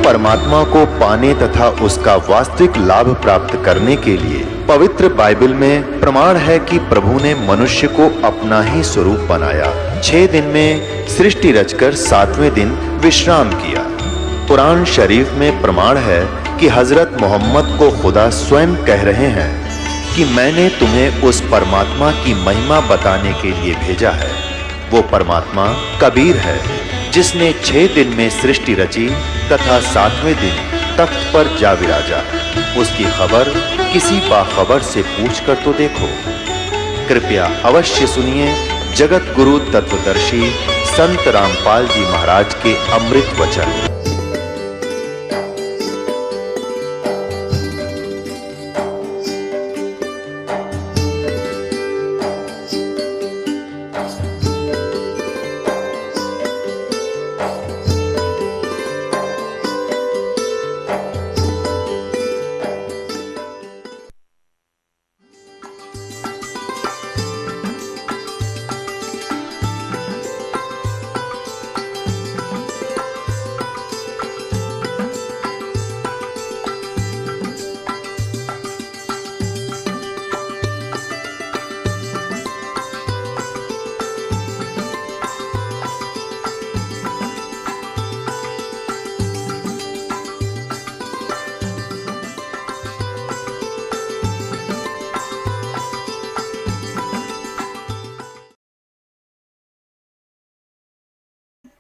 परमात्मा को पाने तथा उसका वास्तविक लाभ प्राप्त करने के लिए पवित्र बाइबल में प्रमाण है कि प्रभु ने मनुष्य को अपना ही स्वरूप बनाया। 6 दिन में सृष्टि रचकर 7वें दिन विश्राम किया। कुरान शरीफ में प्रमाण है कि हजरत मोहम्मद को खुदा स्वयं कह रहे हैं कि मैंने तुम्हें उस परमात्मा की महिमा बताने के लिए भेजा है। वो परमात्मा कबीर है जिसने 6 दिन में सृष्टि रची तथा 7वें दिन तख्त पर जा विराजा। उसकी खबर किसी बाखबर से पूछकर तो देखो। कृपया अवश्य सुनिए जगत गुरु तत्वदर्शी संत रामपाल जी महाराज के अमृत वचन।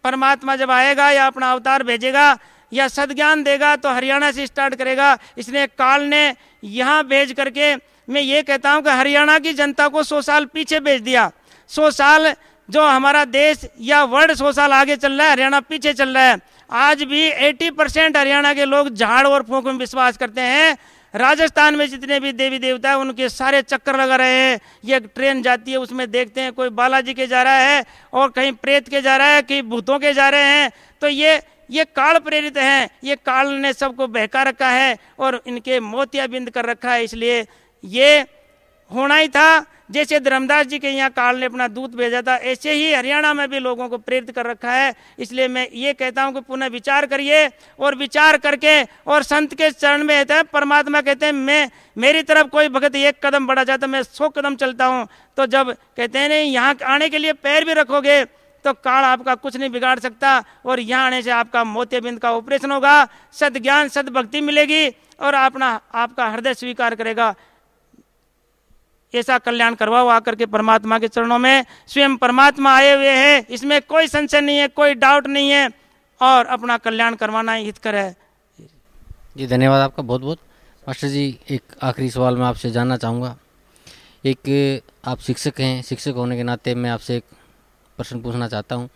परमात्मा जब आएगा या अपना अवतार भेजेगा या सद्ज्ञान देगा तो हरियाणा से स्टार्ट करेगा। इसलिए काल ने यहाँ भेज करके, मैं ये कहता हूँ कि हरियाणा की जनता को 100 साल पीछे भेज दिया। 100 साल जो हमारा देश या वर्ल्ड 100 साल आगे चल रहा है, हरियाणा पीछे चल रहा है। आज भी 80% हरियाणा के लोग झाड़ और फूंक में विश्वास करते हैं। राजस्थान में जितने भी देवी देवता है उनके सारे चक्कर लगा रहे हैं। ये ट्रेन जाती है उसमें देखते हैं कोई बालाजी के जा रहा है और कहीं प्रेत के जा रहा है, कहीं भूतों के जा रहे हैं। तो ये काल प्रेरित हैं। ये काल ने सबको बहका रखा है और इनके मोतियाबिंद कर रखा है। इसलिए ये होना ही था। जैसे धर्मदास जी के यहाँ काल ने अपना दूत भेजा था, ऐसे ही हरियाणा में भी लोगों को प्रेरित कर रखा है। इसलिए मैं ये कहता हूँ कि पुनः विचार करिए और विचार करके, और संत के चरण में रहता है। परमात्मा कहते हैं मेरी तरफ कोई भगत 1 कदम बढ़ा जाता मैं 100 कदम चलता हूँ। तो जब कहते हैं नहीं यहाँ आने के लिए पैर भी रखोगे तो काल आपका कुछ नहीं बिगाड़ सकता, और यहाँ आने से आपका मोतियाबिंद का ऑपरेशन होगा, सद्ज्ञान सद्भक्ति मिलेगी और आपका हृदय स्वीकार करेगा। ऐसा कल्याण करवाओ आकर के परमात्मा के चरणों में। स्वयं परमात्मा आए हुए हैं, इसमें कोई संशय नहीं है, कोई डाउट नहीं है, और अपना कल्याण करवाना ही हितकर है। जी धन्यवाद आपका बहुत बहुत। मास्टर जी, एक आखिरी सवाल मैं आपसे जानना चाहूँगा। एक आप शिक्षक हैं, शिक्षक होने के नाते मैं आपसे एक प्रश्न पूछना चाहता हूँ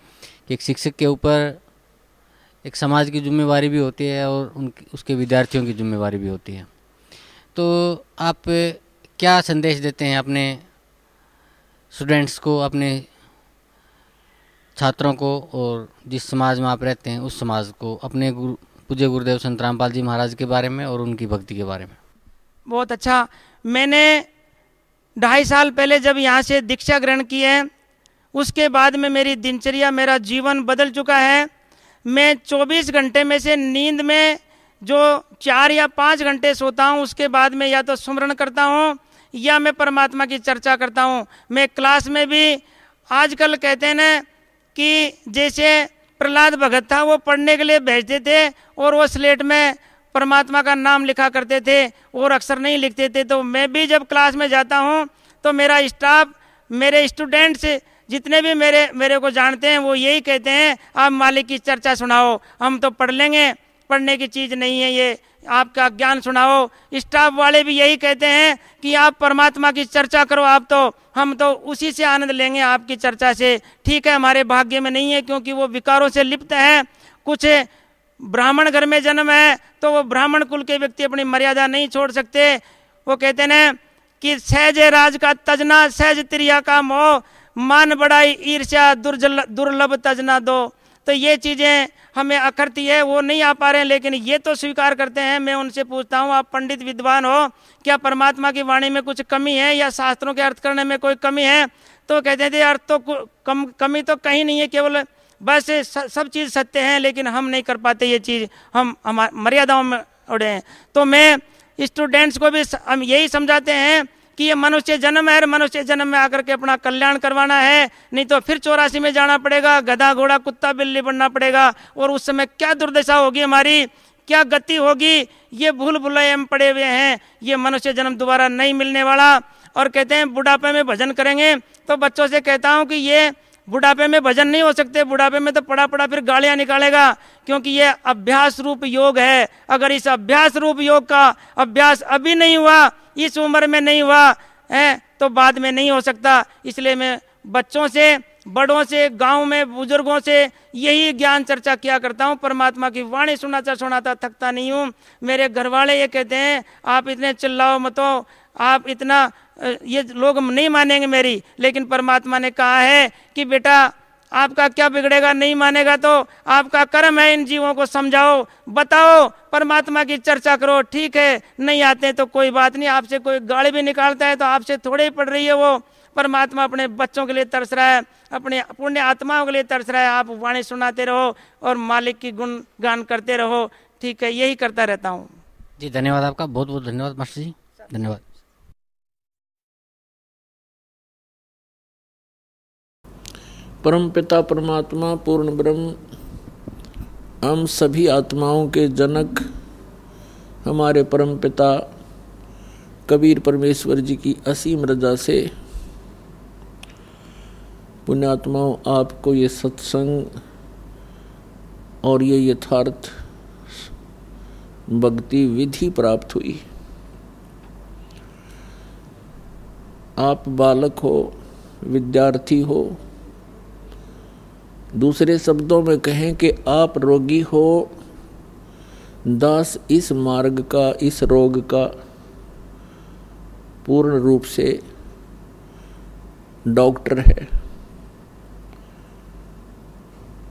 कि एक शिक्षक के ऊपर एक समाज की जिम्मेवारी भी होती है और उसके विद्यार्थियों की जिम्मेवारी भी होती है। तो आप क्या संदेश देते हैं अपने स्टूडेंट्स को, अपने छात्रों को, और जिस समाज में आप रहते हैं उस समाज को, अपने पूज्य गुरुदेव संत रामपाल जी महाराज के बारे में और उनकी भक्ति के बारे में? बहुत अच्छा। मैंने 2.5 साल पहले जब यहाँ से दीक्षा ग्रहण की है, उसके बाद में मेरी दिनचर्या, मेरा जीवन बदल चुका है। मैं 24 घंटे में से नींद में जो 4 या 5 घंटे सोता हूँ, उसके बाद में या तो सुमरण करता हूँ या मैं परमात्मा की चर्चा करता हूँ। मैं क्लास में भी, आजकल कहते हैं ना कि जैसे प्रहलाद भगत था, वो पढ़ने के लिए भेजते थे और वो स्लेट में परमात्मा का नाम लिखा करते थे और अक्षर नहीं लिखते थे। तो मैं भी जब क्लास में जाता हूँ तो मेरा स्टाफ, मेरे स्टूडेंट्स जितने भी मेरे को जानते हैं वो यही कहते हैं, आप मालिक की चर्चा सुनाओ, हम तो पढ़ लेंगे, पढ़ने की चीज़ नहीं है ये, आपका ज्ञान सुनाओ। स्टाफ वाले भी यही कहते हैं कि आप परमात्मा की चर्चा करो, हम तो उसी से आनंद लेंगे आपकी चर्चा से। ठीक है, हमारे भाग्य में नहीं है क्योंकि वो विकारों से लिप्त है। कुछ ब्राह्मण घर में जन्म है तो वो ब्राह्मण कुल के व्यक्ति अपनी मर्यादा नहीं छोड़ सकते। वो कहते हैं कि सहज राज का तजना, सहज त्रिया का मोह, मान बढ़ाई ईर्ष्या, दुर्लभ तजना दो। तो ये चीज़ें हमें अखरती है, वो नहीं आ पा रहे हैं, लेकिन ये तो स्वीकार करते हैं। मैं उनसे पूछता हूँ, आप पंडित विद्वान हो, क्या परमात्मा की वाणी में कुछ कमी है या शास्त्रों के अर्थ करने में कोई कमी है? तो कहते थे अर्थ तो कमी तो कहीं नहीं है, केवल बस सब चीज़ सत्य है, लेकिन हम नहीं कर पाते ये चीज़, हम मर्यादाओं में उड़े हैं। तो मैं स्टूडेंट्स को भी हम यही समझाते हैं कि ये मनुष्य जन्म है और मनुष्य जन्म में आकर के अपना कल्याण करवाना है, नहीं तो फिर 84 में जाना पड़ेगा, गधा घोड़ा कुत्ता बिल्ली बनना पड़ेगा, और उस समय क्या दुर्दशा होगी हमारी, क्या गति होगी। ये भूल भुलैया में पड़े हुए हैं, ये मनुष्य जन्म दोबारा नहीं मिलने वाला। और कहते हैं बुढ़ापे में भजन करेंगे, तो बच्चों से कहता हूँ कि ये बुढ़ापे में भजन नहीं हो सकते, बुढ़ापे में तो पड़ा पड़ा फिर गालियाँ निकालेगा, क्योंकि ये अभ्यास रूप योग है। अगर इस अभ्यास रूप योग का अभ्यास अभी नहीं हुआ, इस उम्र में नहीं हुआ है, तो बाद में नहीं हो सकता। इसलिए मैं बच्चों से, बड़ों से, गांव में बुजुर्गों से यही ज्ञान चर्चा किया करता हूँ। परमात्मा की वाणी सुनाता थकता नहीं हूँ। मेरे घर वाले ये कहते हैं आप इतने चिल्लाओ मत, आप इतना, ये लोग नहीं मानेंगे मेरी, लेकिन परमात्मा ने कहा है कि बेटा आपका क्या बिगड़ेगा, नहीं मानेगा तो आपका कर्म है, इन जीवों को समझाओ, बताओ, परमात्मा की चर्चा करो। ठीक है, नहीं आते तो कोई बात नहीं, आपसे कोई गाली भी निकालता है तो आपसे थोड़े ही पड़ रही है वो। परमात्मा अपने बच्चों के लिए तरस रहा है, अपने पुण्य आत्माओं के लिए तरस रहा है। आप वाणी सुनाते रहो और मालिक की गुण गान करते रहो। ठीक है, यही करता रहता हूँ जी। धन्यवाद आपका, बहुत बहुत धन्यवाद मास्टर जी, धन्यवाद। परम पिता परमात्मा पूर्ण ब्रह्म, हम सभी आत्माओं के जनक हमारे परम पिता कबीर परमेश्वर जी की असीम रजा से पुण्यात्माओं, आपको ये सत्संग और ये यथार्थ भक्ति विधि प्राप्त हुई। आप बालक हो, विद्यार्थी हो, दूसरे शब्दों में कहें कि आप रोगी हो, दास इस मार्ग का, इस रोग का पूर्ण रूप से डॉक्टर है।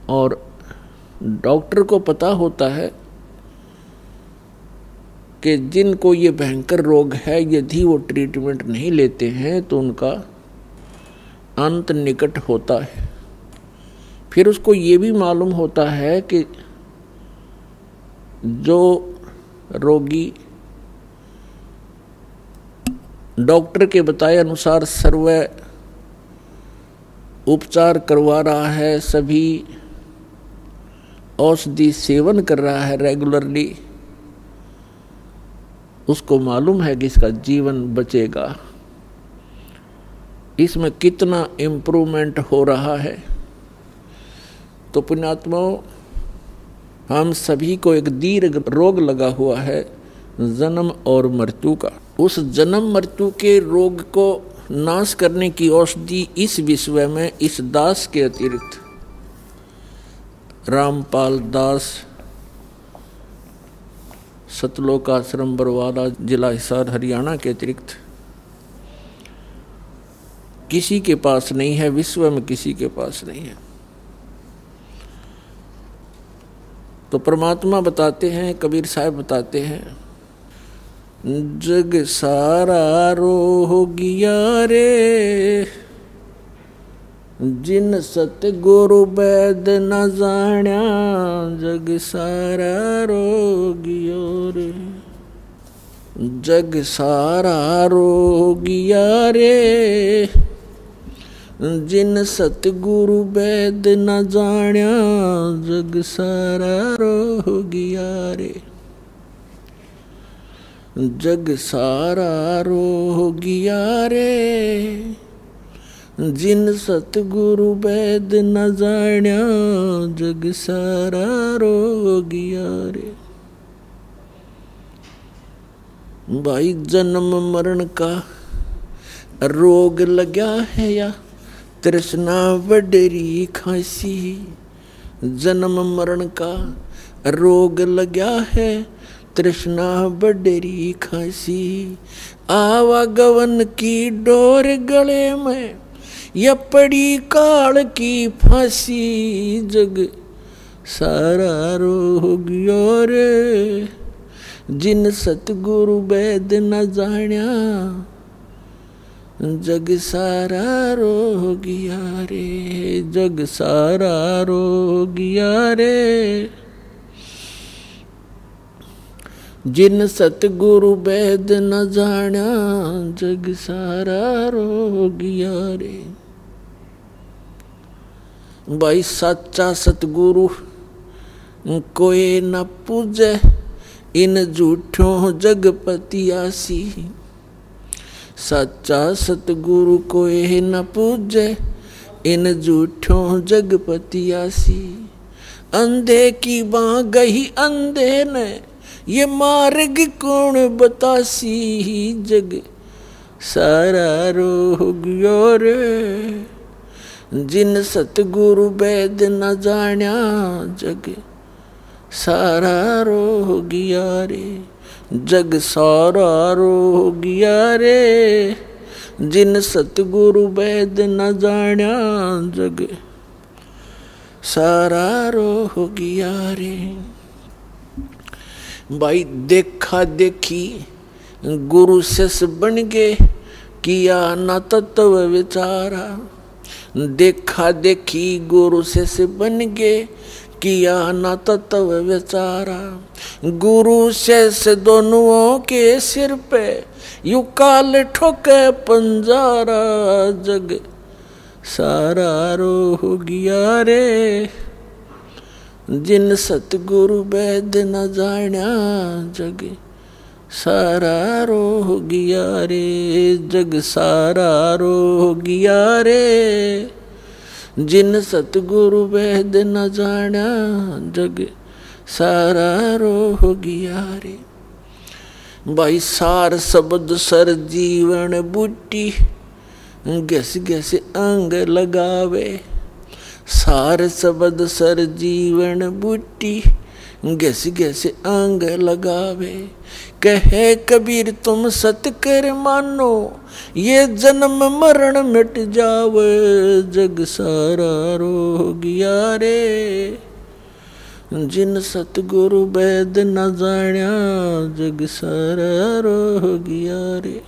और डॉक्टर को पता होता है कि जिनको ये भयंकर रोग है, यदि वो ट्रीटमेंट नहीं लेते हैं तो उनका अंत निकट होता है। फिर उसको ये भी मालूम होता है कि जो रोगी डॉक्टर के बताए अनुसार सर्व उपचार करवा रहा है, सभी औषधि सेवन कर रहा है रेगुलरली, उसको मालूम है कि इसका जीवन बचेगा, इसमें कितना इम्प्रूवमेंट हो रहा है। तो पुण्यात्माओं, हम सभी को एक दीर्घ रोग लगा हुआ है, जन्म और मृत्यु का। उस जन्म मृत्यु के रोग को नाश करने की औषधि इस विश्व में इस दास के अतिरिक्त, रामपाल दास, सतलोक आश्रम बरवाला, जिला हिसार, हरियाणा के अतिरिक्त किसी के पास नहीं है, विश्व में किसी के पास नहीं है। तो परमात्मा बताते हैं, कबीर साहब बताते हैं, जग सारा रोगिया रे, जिन सतगुरु वैद न जाण्या, जग सारा रोगियो रे, जग सारा रोगिया रे, जिन सतगुरु वैद न जाण्या, जग सारा रोगिया रे, जग सारा रोगिया रे, जिन सतगुरु वैद न जाण्या, जग सारा रोगिया रे। भाई जन्म मरण का रोग लगा है या तृष्णा वडरी खांसी, जन्म मरण का रोग लगा है, तृष्णा वडरी खांसी, आवागवन की डोर गले में या पड़ी काल की फांसी, जग सारा रोगियो रे, जिन सतगुरु वैद न जाण्या, जग सारा रोगिया रे, जग सारा रोगिया रे। जिन सतगुरु वैद न जाना, जग सारा रोगिया रे। भाई सच्चा सतगुरु कोई न पूजे, इन झूठों जगपतियासी। सच्चा सतगुरु कोई न पूजे, इन झूठों जगपतियासी। अंधे की बाँ गही अंधे ने, ये मार्ग कौन बतासी। जग सारा रोगियो रे, जिन सतगुरु वैद न जान्या, जग सारा रोगिया रे। जग सारा रोगिया रे, जिन सतगुरु वैद न जान्या, जग सारा रोगिया रे। भाई देखा देखी गुरु शिष्य बन गए, किया न तत्व विचारा। देखा देखी गुरु शिष्य बन गए, किया न तत्व विचारा। गुरु शिष्य दोनों के सिर पे यू काल ठोके पंजारा। जग सारा रोगिया रे, जिन सतगुरु वैद न जान्या, जग सारा रोगिया रे। जग सारा रोगिया रे, जिन सतगुरु वैद न जान्या, जग सारा रोगिया रे। भाई सार शब्द सर जीवन बूटी, घस घस अंग लगावे। सार शब्द सर जीवन बूटी, घस घस अंग लगावे। कहे कबीर तुम सत कर मानो, ये जन्म मरण मिट जावे। जग सारा रोगिया रे, जिन सतगुरु वैद न जान्या, जग सारा रोगिया रे।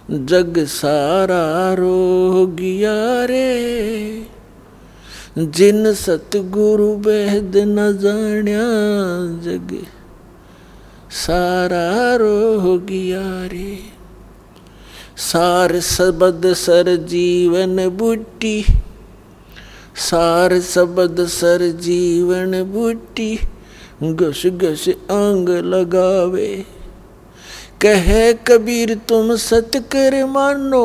जग सारा रोगिया रे, जिन सतगुरु वैद न जान्या, जग सारा रोगिया रे। सार शब्द सर जीवन बूटी, सार शब्द सर जीवन बूटी, घस घस अंग लगावे। कहे कबीर तुम सत कर मानो,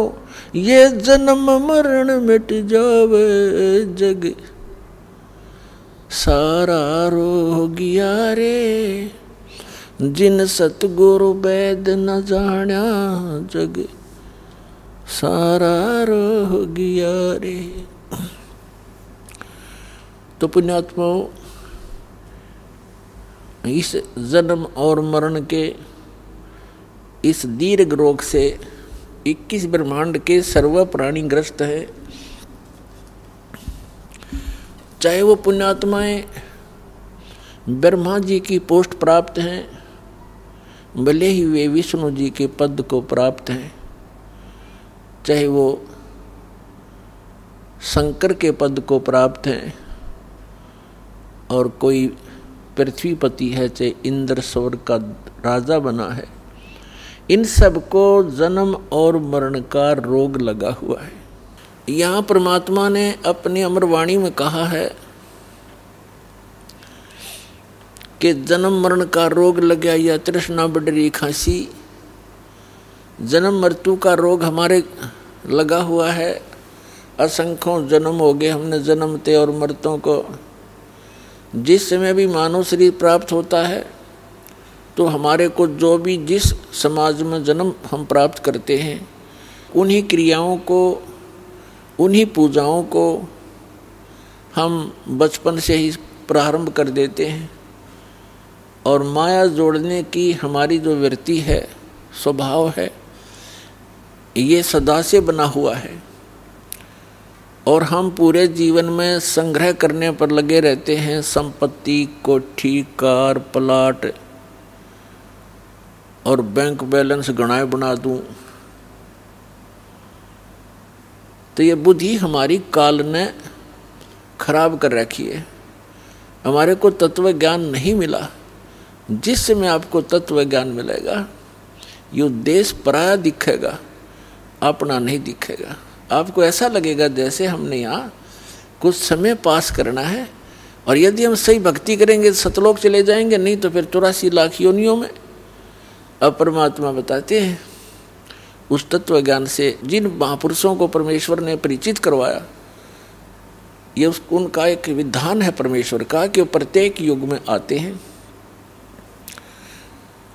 ये जन्म मरण मिट जावे। जग सारा रोगिया रे, जिन सतगुरु वैद न जान्या, जग सारा रोगिया रे। तो पुण्यात्माओं, इस जन्म और मरण के इस दीर्घ रोग से 21 ब्रह्मांड के सर्व प्राणी ग्रस्त है। चाहे वो पुण्यात्माएं ब्रह्मा जी की पोस्ट प्राप्त हैं, भले ही वे विष्णु जी के पद को प्राप्त हैं, चाहे वो शंकर के पद को प्राप्त हैं, और कोई पृथ्वीपति है, चाहे इंद्र स्वर्ग का राजा बना है, इन सबको जन्म और मरण का रोग लगा हुआ है। यहाँ परमात्मा ने अपनी अमरवाणी में कहा है कि जन्म मरण का रोग लग गया, या तृष्णा बढ़ी खांसी। जन्म मृत्यु का रोग हमारे लगा हुआ है। असंख्यों जन्म हो गए हमने जन्मते और मरतों को। जिस समय भी मानव शरीर प्राप्त होता है तो हमारे को जो भी जिस समाज में जन्म हम प्राप्त करते हैं, उन्हीं क्रियाओं को, उन्हीं पूजाओं को हम बचपन से ही प्रारंभ कर देते हैं। और माया जोड़ने की हमारी जो वृत्ति है, स्वभाव है, ये सदा से बना हुआ है। और हम पूरे जीवन में संग्रह करने पर लगे रहते हैं। संपत्ति, कोठी, कार, प्लाट और बैंक बैलेंस गणाए बना दूं, तो ये बुद्धि हमारी काल ने खराब कर रखी है। हमारे को तत्व ज्ञान नहीं मिला। जिस समय आपको तत्व ज्ञान मिलेगा, ये देश पराया दिखेगा, अपना नहीं दिखेगा। आपको ऐसा लगेगा जैसे हमने यहाँ कुछ समय पास करना है, और यदि हम सही भक्ति करेंगे तो सतलोक चले जाएंगे, नहीं तो फिर 84 लाख योनियों में। अब परमात्मा बताते हैं उस तत्व ज्ञान से जिन महापुरुषों को परमेश्वर ने परिचित करवाया, ये उनका एक विधान है परमेश्वर का कि वो प्रत्येक युग में आते हैं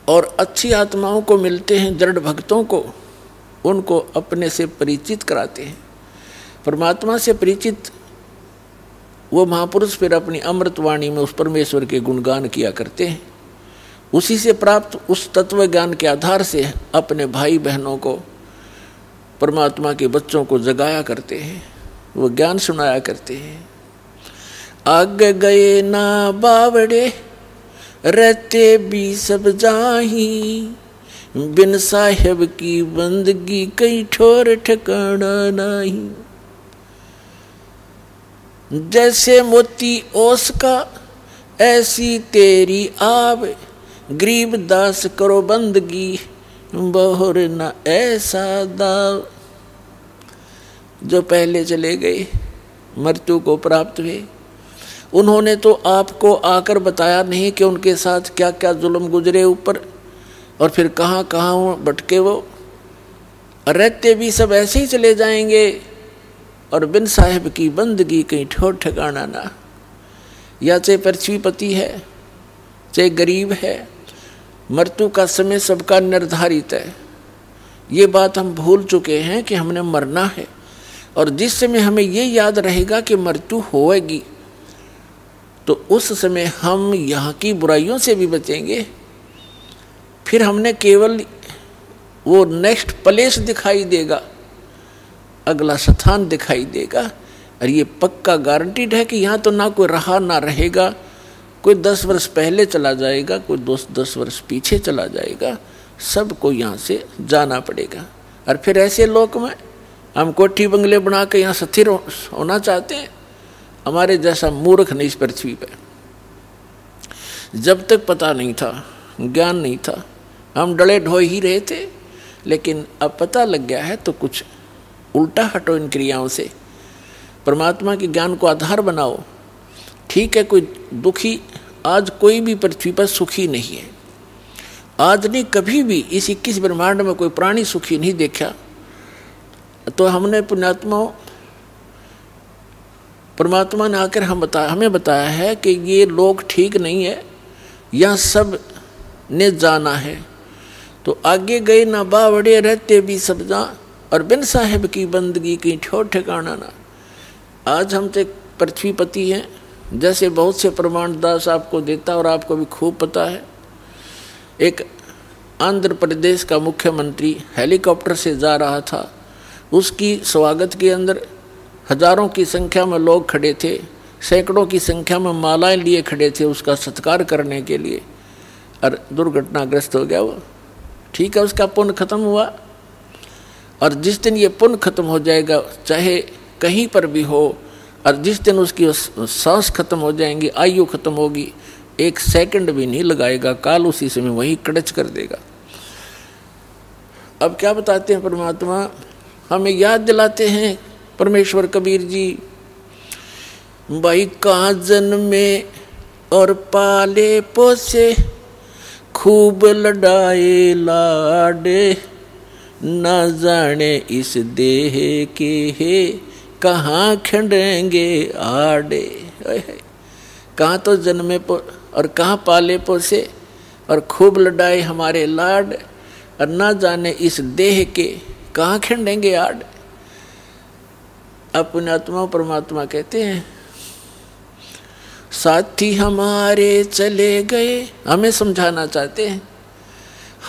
और अच्छी आत्माओं को मिलते हैं, दृढ़ भक्तों को, उनको अपने से परिचित कराते हैं। परमात्मा से परिचित वो महापुरुष फिर अपनी अमृतवाणी में उस परमेश्वर के गुणगान किया करते हैं। उसी से प्राप्त उस तत्व ज्ञान के आधार से अपने भाई बहनों को, परमात्मा के बच्चों को जगाया करते हैं, वो ज्ञान सुनाया करते हैं। आगे गए ना बावड़े रहते भी सब जाही, बिन साहेब की बंदगी कई ठोर ठिकाना नहीं। जैसे मोती ओस का ऐसी तेरी आवे, गरीब दास करो बंदगी बहुर न ऐसा दाव। जो पहले चले गए, मृत्यु को प्राप्त हुए, उन्होंने तो आपको आकर बताया नहीं कि उनके साथ क्या क्या जुल्म गुजरे ऊपर, और फिर कहाँ कहाँ भटके वो। रहते भी सब ऐसे ही चले जाएंगे, और बिन साहिब की बंदगी कहीं ठोर ठिकाना ना। या चाहे पृथ्वीपति है, चाहे गरीब है, मृत्यु का समय सबका निर्धारित है। ये बात हम भूल चुके हैं कि हमने मरना है, और जिस समय हमें ये याद रहेगा कि मृत्यु होएगी, तो उस समय हम यहाँ की बुराइयों से भी बचेंगे। फिर हमने केवल वो नेक्स्ट प्लेस दिखाई देगा, अगला स्थान दिखाई देगा, और ये पक्का गारंटीड है कि यहाँ तो ना कोई रहा ना रहेगा। कोई 10 वर्ष पहले चला जाएगा, कोई 10 वर्ष पीछे चला जाएगा, सबको यहाँ से जाना पड़ेगा। और फिर ऐसे लोक में हम कोठी बंगले बना के यहाँ स्थिर होना चाहते हैं। हमारे जैसा मूर्ख नहीं इस पृथ्वी पे। जब तक पता नहीं था, ज्ञान नहीं था, हम डले ढोए ही रहे थे, लेकिन अब पता लग गया है तो कुछ उल्टा हटो इन क्रियाओं से। परमात्मा के ज्ञान को आधार बनाओ। ठीक है, कोई दुखी, आज कोई भी पृथ्वी पर सुखी नहीं है। आज नहीं, कभी भी इस 21 ब्रह्मांड में कोई प्राणी सुखी नहीं देखा। तो हमने पुण्यात्माओं, परमात्मा ने आकर हमें बताया है कि ये लोग ठीक नहीं है, यहाँ सब ने जाना है। तो आगे गए ना बावड़े रहते भी सब जा, और बिन साहेब की बंदगी की ठोर ठिकाना ना। आज हम तो पृथ्वीपति हैं, जैसे बहुत से प्रमाण दास आपको देता, और आपको भी खूब पता है। एक आंध्र प्रदेश का मुख्यमंत्री हेलीकॉप्टर से जा रहा था, उसकी स्वागत के अंदर हजारों की संख्या में लोग खड़े थे, सैकड़ों की संख्या में मालाएं लिए खड़े थे उसका सत्कार करने के लिए, और दुर्घटनाग्रस्त हो गया वो। ठीक है, उसका पुण्य खत्म हुआ, और जिस दिन ये पुण्य खत्म हो जाएगा, चाहे कहीं पर भी हो, और जिस दिन उसकी सांस खत्म हो जाएंगी, आयु खत्म होगी, 1 सेकंड भी नहीं लगाएगा, काल उसी समय वही कड़च कर देगा। अब क्या बताते हैं परमात्मा, हमें याद दिलाते हैं परमेश्वर कबीर जी, भाई कहाँ जन्मे और पाले पोसे, खूब लड़ाए लाडे, न जाने इस देह के है कहाँ खंडेंगे आड़े। कहाँ तो जन्मे और कहाँ पाले पोसे, और खूब लड़ाए हमारे लाड, और न जाने इस देह के कहाँ खंडेंगे आड़। अपने आत्मा परमात्मा कहते हैं, साथी हमारे चले गए, हमें समझाना चाहते हैं,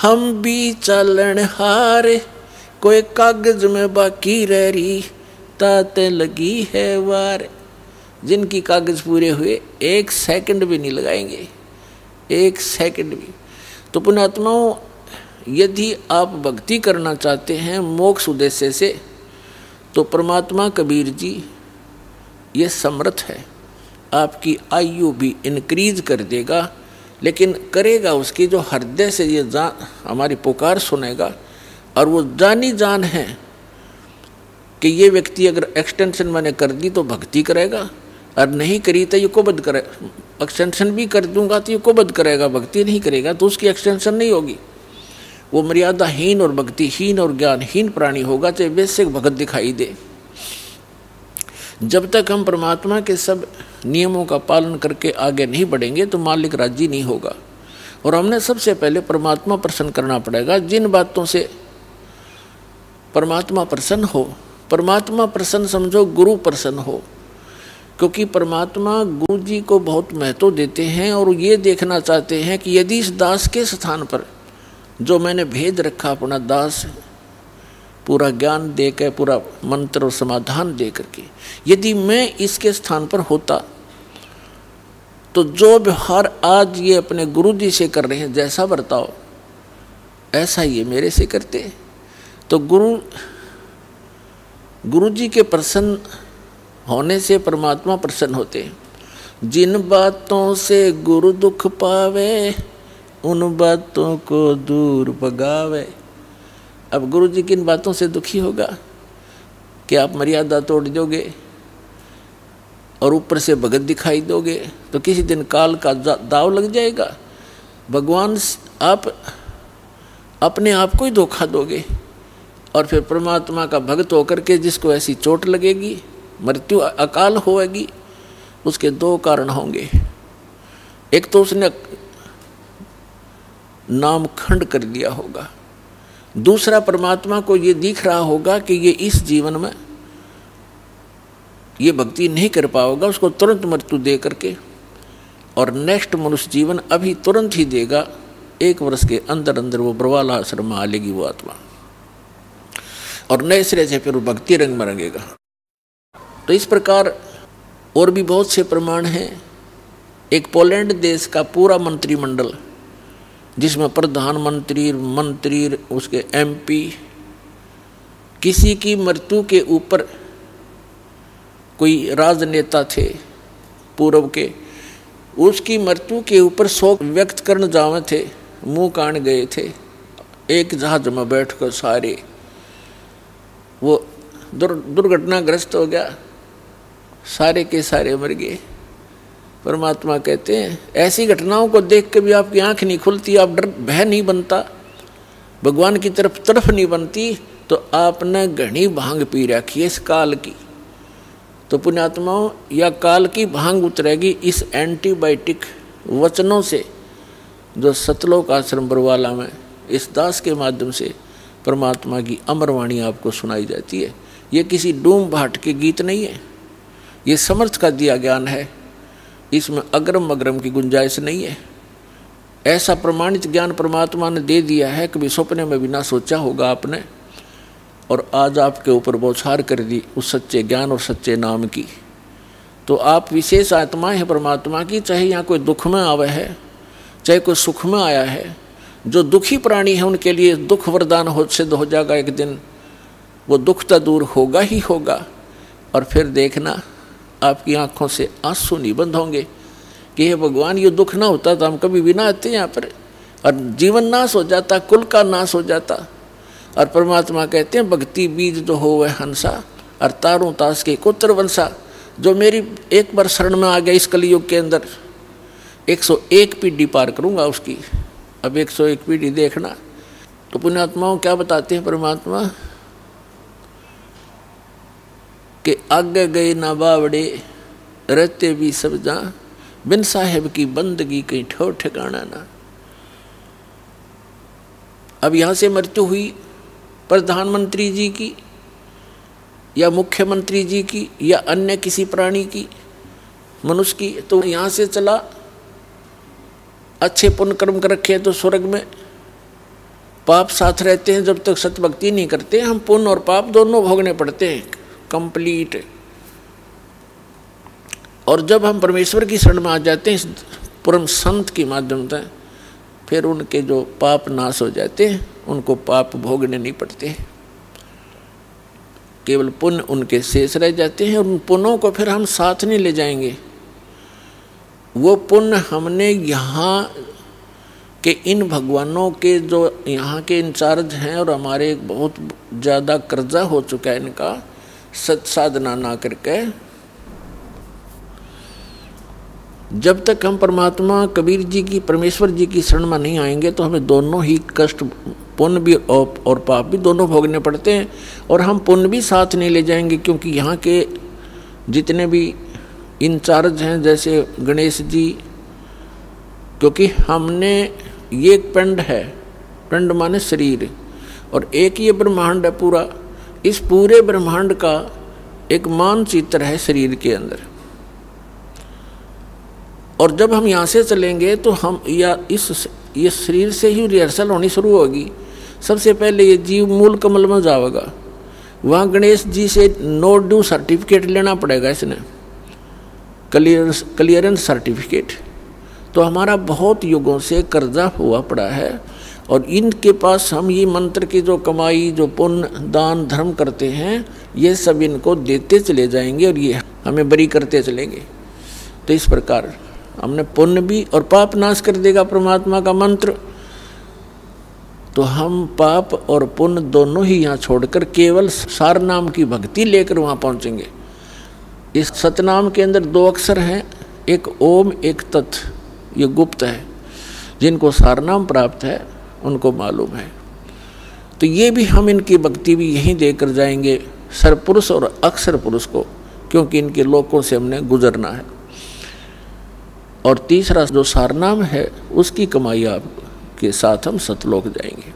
हम भी चलन हारे, कोई कागज में बाकी रह रही, ताते लगी है वार। जिनकी कागज पूरे हुए 1 सेकंड भी नहीं लगाएंगे, 1 सेकंड भी। तो पुण्यात्माओं, यदि आप भक्ति करना चाहते हैं मोक्ष उद्देश्य से, तो परमात्मा कबीर जी ये समर्थ है, आपकी आयु भी इनक्रीज कर देगा, लेकिन करेगा उसकी जो हृदय से ये हमारी पुकार सुनेगा। और वो जानी जान है कि ये व्यक्ति अगर एक्सटेंशन मैंने कर दी तो भक्ति करेगा, और नहीं करी तो ये कुबद करे, एक्सटेंशन भी कर दूंगा तो ये कुबद करेगा, भक्ति नहीं करेगा तो उसकी एक्सटेंशन नहीं होगी। वो मर्यादाहीन और भक्तिहीन और ज्ञानहीन प्राणी होगा, चाहे बेसिक भगत दिखाई दे। जब तक हम परमात्मा के सब नियमों का पालन करके आगे नहीं बढ़ेंगे तो मालिक राजी नहीं होगा। और हमने सबसे पहले परमात्मा प्रसन्न करना पड़ेगा। जिन बातों से परमात्मा प्रसन्न हो, परमात्मा प्रसन्न समझो गुरु प्रसन्न हो, क्योंकि परमात्मा गुरु जी को बहुत महत्व देते हैं और ये देखना चाहते हैं कि यदि इस दास के स्थान पर जो मैंने भेज रखा अपना दास, पूरा ज्ञान दे के, पूरा मंत्र और समाधान दे करके, यदि मैं इसके स्थान पर होता तो जो व्यवहार आज ये अपने गुरु जी से कर रहे हैं, जैसा बर्ताव, ऐसा ये मेरे से करते। तो गुरु जी के प्रसन्न होने से परमात्मा प्रसन्न होते हैं। जिन बातों से गुरु दुख पावे, उन बातों को दूर भगावे। अब गुरु जी किन बातों से दुखी होगा कि आप मर्यादा तोड़ दोगे और ऊपर से भगत दिखाई दोगे तो किसी दिन काल का दाव लग जाएगा। भगवान आप अपने आप को ही धोखा दोगे और फिर परमात्मा का भक्त होकर के जिसको ऐसी चोट लगेगी, मृत्यु अकाल होएगी, उसके दो कारण होंगे। एक तो उसने नाम खंड कर दिया होगा, दूसरा परमात्मा को ये दिख रहा होगा कि ये इस जीवन में ये भक्ति नहीं कर पाएगा, उसको तुरंत मृत्यु दे करके, और नेक्स्ट मनुष्य जीवन अभी तुरंत ही देगा, 1 वर्ष के अंदर अंदर वो बरवाला आश्रम में आ लेगी वो आत्मा, और नए सिरे से फिर वो भक्ति रंग में रंगेगा। तो इस प्रकार और भी बहुत से प्रमाण हैं। एक पोलैंड देश का पूरा मंत्रिमंडल, जिसमें प्रधानमंत्री, मंत्री, उसके MP, किसी की मृत्यु के ऊपर कोई राजनेता थे पूर्व के, उसकी मृत्यु के ऊपर शोक व्यक्त करने जावे थे, मुंह कान गए थे, एक जहाज में बैठकर सारे, वो दुर्घटनाग्रस्त हो गया, सारे के सारे मर गए। परमात्मा कहते हैं ऐसी घटनाओं को देख के भी आपकी आंख नहीं खुलती, आप डर भय नहीं बनता, भगवान की तरफ नहीं बनती, तो आपने घनी भांग पी रखी है इस काल की। तो पुण्यात्माओं, या काल की भांग उतरेगी इस एंटीबायोटिक वचनों से जो सतलोक आश्रम बरवाला में इस दास के माध्यम से परमात्मा की अमरवाणी आपको सुनाई जाती है। ये किसी डूम भाट के गीत नहीं है, ये समर्थ का दिया ज्ञान है, इसमें अग्रम अग्रम की गुंजाइश नहीं है। ऐसा प्रमाणित ज्ञान परमात्मा ने दे दिया है, कभी सपने में भी ना सोचा होगा आपने, और आज आपके ऊपर बौछार कर दी उस सच्चे ज्ञान और सच्चे नाम की। तो आप विशेष आत्माएं हैं परमात्मा की, चाहे यहाँ कोई दुख में आवे है, चाहे कोई सुख में आया है। जो दुखी प्राणी है उनके लिए दुख वरदान सिद्ध हो जाएगा, एक दिन वो दुख तो दूर होगा ही होगा, और फिर देखना आपकी आंखों से आंसू नहीं बंद होंगे कि हे भगवान, ये दुख ना होता तो हम कभी भी ना आते यहाँ पर, और जीवन नाश हो जाता, कुल का नाश हो जाता। और परमात्मा कहते हैं भक्ति बीज जो हो वह हंसा, और तारों ताश के कोत्र वंशा। जो मेरी एक बार शरण में आ गया इस कलयुग के अंदर, 101 पीढ़ी पार करूँगा उसकी। अब 101 पीढ़ी देखना। तो पुण्यात्माओं क्या बताते हैं परमात्मा कि आगे गए ना बावड़े, रहते भी सब जहाँ, बिन साहेब की बंदगी कहीं ठो ठिकाना ना। अब यहाँ से मृत्यु हुई प्रधानमंत्री जी की या मुख्यमंत्री जी की या अन्य किसी प्राणी की, मनुष्य की, तो यहाँ से चला, अच्छे पुण्य कर्म कर रखे तो स्वर्ग में, पाप साथ रहते हैं जब तक सतभक्ति नहीं करते, हम पुण्य और पाप दोनों भोगने पड़ते हैं कंप्लीट। और जब हम परमेश्वर की शरण में आ जाते हैं इस परम संत के माध्यम से, फिर उनके जो पाप नाश हो जाते हैं, उनको पाप भोगने नहीं पड़ते। केवल पुण्य उनके शेष रह जाते हैं और उन पुण्यों को फिर हम साथ नहीं ले जाएंगे। वो पुण्य हमने यहाँ के इन भगवानों के जो यहाँ के इंचार्ज हैं और हमारे बहुत ज़्यादा कर्जा हो चुका है इनका, सत साधना ना करके जब तक हम परमात्मा कबीर जी की परमेश्वर जी की शरण में नहीं आएंगे तो हमें दोनों ही कष्ट, पुण्य भी और पाप भी दोनों भोगने पड़ते हैं। और हम पुण्य भी साथ नहीं ले जाएंगे, क्योंकि यहाँ के जितने भी इंचार्ज हैं जैसे गणेश जी, क्योंकि हमने ये एक पिंड है, पिंड माने शरीर, और एक ये ब्रह्मांड है पूरा। इस पूरे ब्रह्मांड का एक मानचित्र है शरीर के अंदर। और जब हम यहाँ से चलेंगे तो हम ये शरीर से ही रिहर्सल होनी शुरू होगी। सबसे पहले ये जीव मूल कमल में जाएगा, वहाँ गणेश जी से नो ड्यू सर्टिफिकेट लेना पड़ेगा, इसने क्लियरेंस सर्टिफिकेट। तो हमारा बहुत युगों से कर्जा हुआ पड़ा है और इनके पास हम ये मंत्र की जो कमाई, जो पुण्य, दान, धर्म करते हैं, ये सब इनको देते चले जाएंगे और ये हमें बरी करते चलेंगे। तो इस प्रकार हमने पुण्य भी और पाप नाश कर देगा परमात्मा का मंत्र। तो हम पाप और पुण्य दोनों ही यहाँ छोड़कर केवल सार नाम की भक्ति लेकर वहाँ पहुँचेंगे। इस सतनाम के अंदर 2 अक्षर हैं, एक ओम एक तत्, ये गुप्त है। जिनको सार नाम प्राप्त है उनको मालूम है। तो ये भी हम इनकी भक्ति भी यहीं देकर जाएंगे, सरपुरुष और अक्षर पुरुष को, क्योंकि इनके लोकों से हमने गुजरना है। और तीसरा जो सारनाम है उसकी कमाई आपके साथ हम सतलोक जाएंगे,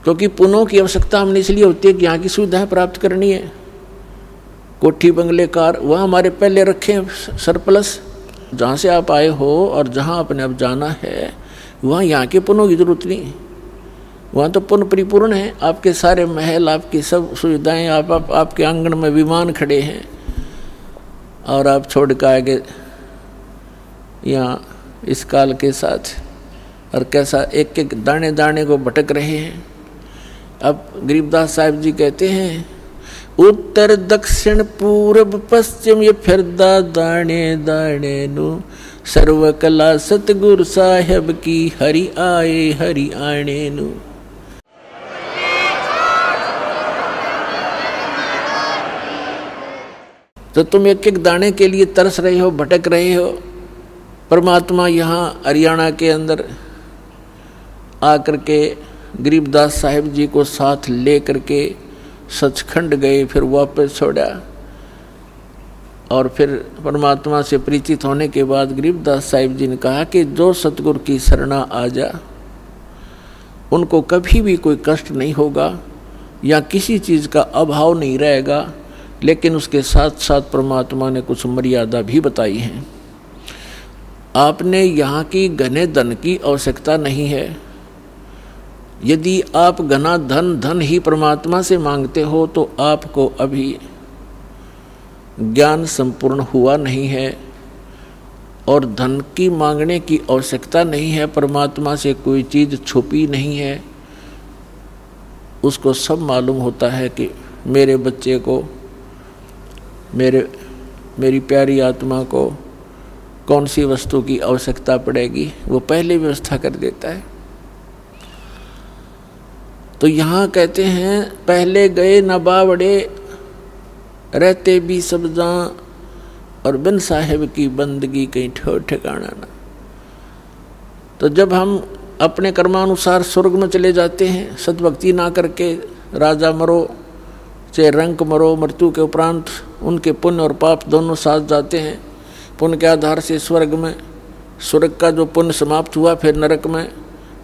क्योंकि पुण्यों की आवश्यकता हमने इसलिए होती है कि यहाँ की सुविधाएं प्राप्त करनी है। कोठी बंगले कार वह हमारे पहले रखें सरप्लस, जहाँ से आप आए हो और जहाँ आपने अब जाना है वहाँ यहाँ के पुण्यों की जरूरत नहीं। वहाँ तो पुण्य परिपूर्ण है, आपके सारे महल, आपकी सब सुविधाएं, आपके आंगन में विमान खड़े हैं और आप छोड़ कर आगे यहाँ इस काल के साथ, और कैसा एक एक दाने दाने को भटक रहे हैं। अब गरीबदास साहिब जी कहते हैं, उत्तर दक्षिण पूर्व पश्चिम ये फिरदा दाने दाने नु, सर्व कला सतगुरु साहेब की हरि आए हरि आने नु। तो तुम एक एक दाने के लिए तरस रहे हो, भटक रहे हो। परमात्मा यहाँ हरियाणा के अंदर आकर के गरीबदास साहिब जी को साथ ले करके सचखंड गए, फिर वापस छोड़ा। और फिर परमात्मा से परिचित होने के बाद गरीबदास साहिब जी ने कहा कि जो सतगुरु की शरणा आ जा उनको कभी भी कोई कष्ट नहीं होगा या किसी चीज़ का अभाव नहीं रहेगा। लेकिन उसके साथ साथ परमात्मा ने कुछ मर्यादा भी बताई हैं। आपने यहाँ की घने धन की आवश्यकता नहीं है। यदि आप घना धन ही परमात्मा से मांगते हो तो आपको अभी ज्ञान संपूर्ण हुआ नहीं है और धन की मांगने की आवश्यकता नहीं है। परमात्मा से कोई चीज़ छुपी नहीं है, उसको सब मालूम होता है कि मेरे बच्चे को, मेरी प्यारी आत्मा को कौन सी वस्तु की आवश्यकता पड़ेगी, वो पहले व्यवस्था कर देता है। तो यहाँ कहते हैं, पहले गए न बावड़े रहते भी सब जहाँ, और बिन साहेब की बंदगी कहीं ठो ठिकाना ना। तो जब हम अपने कर्मानुसार स्वर्ग में चले जाते हैं, सतभक्ति ना करके राजा मरो चाहे रंक मरो, मृत्यु के उपरांत उनके पुण्य और पाप दोनों साथ जाते हैं। पुण्य के आधार से स्वर्ग में, स्वर्ग का जो पुण्य समाप्त हुआ फिर नरक में,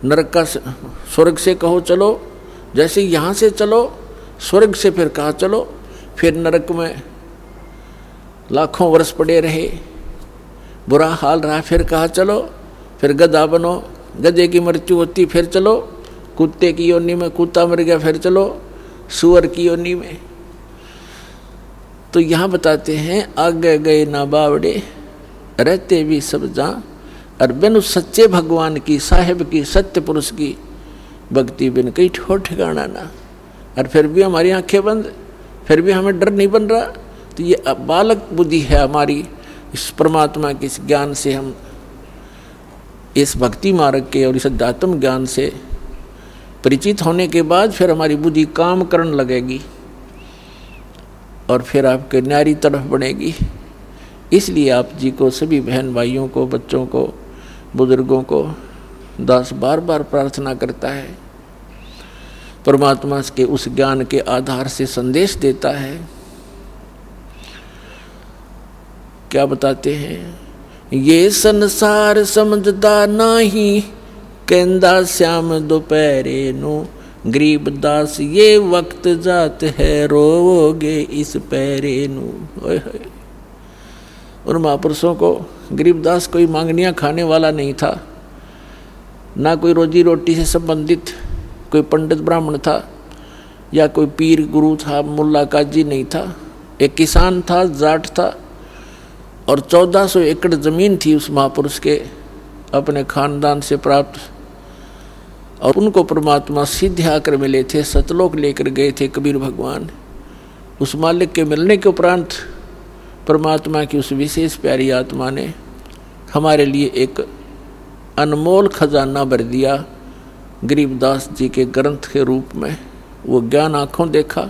नरक का स्वर्ग से कहो चलो, जैसे यहाँ से चलो स्वर्ग से फिर कहा चलो, फिर नरक में लाखों वर्ष पड़े रहे, बुरा हाल रहा, फिर कहा चलो, फिर गधा बनो, गधे की मृत्यु होती फिर चलो, कुत्ते की योनि में कुत्ता मर गया फिर चलो सुअर की योनि में। तो यहाँ बताते हैं, आगे गए ना बावड़े रहते भी सब जहाँ, और बिन उस सच्चे भगवान की, साहिब की, सत्य पुरुष की भक्ति बिन कहीं ठो ठिकाना ना। और फिर भी हमारी आंखें बंद, फिर भी हमें डर नहीं बन रहा। तो ये बालक बुद्धि है हमारी। इस परमात्मा के इस ज्ञान से, हम इस भक्ति मार्ग के और इस अध्यात्म ज्ञान से परिचित होने के बाद फिर हमारी बुद्धि काम करने लगेगी और फिर आपके न्यारी तरफ बढ़ेगी। इसलिए आप जी को, सभी बहन भाइयों को, बच्चों को, बुजुर्गों को दास बार बार प्रार्थना करता है, परमात्मा के उस ज्ञान के आधार से संदेश देता है। क्या बताते हैं? ये संसार समझदा नाही, कहंदा श्याम दोपहरे नु, गरीब दास ये वक्त जात है, रोगे इस पैरे नु। उन महापुरुषों को गरीबदास कोई मांगनियाँ खाने वाला नहीं था, ना कोई रोजी रोटी से संबंधित कोई पंडित ब्राह्मण था या कोई पीर गुरु था, मुल्ला काजी नहीं था। एक किसान था, जाट था, और 1400 एकड़ ज़मीन थी उस महापुरुष के अपने खानदान से प्राप्त। और उनको परमात्मा सीधे आकर मिले थे, सतलोक लेकर गए थे कबीर भगवान। उस मालिक के मिलने के उपरांत परमात्मा की उस विशेष प्यारी आत्मा ने हमारे लिए एक अनमोल खजाना भर दिया गरीबदास जी के ग्रंथ के रूप में। वो ज्ञान आँखों देखा,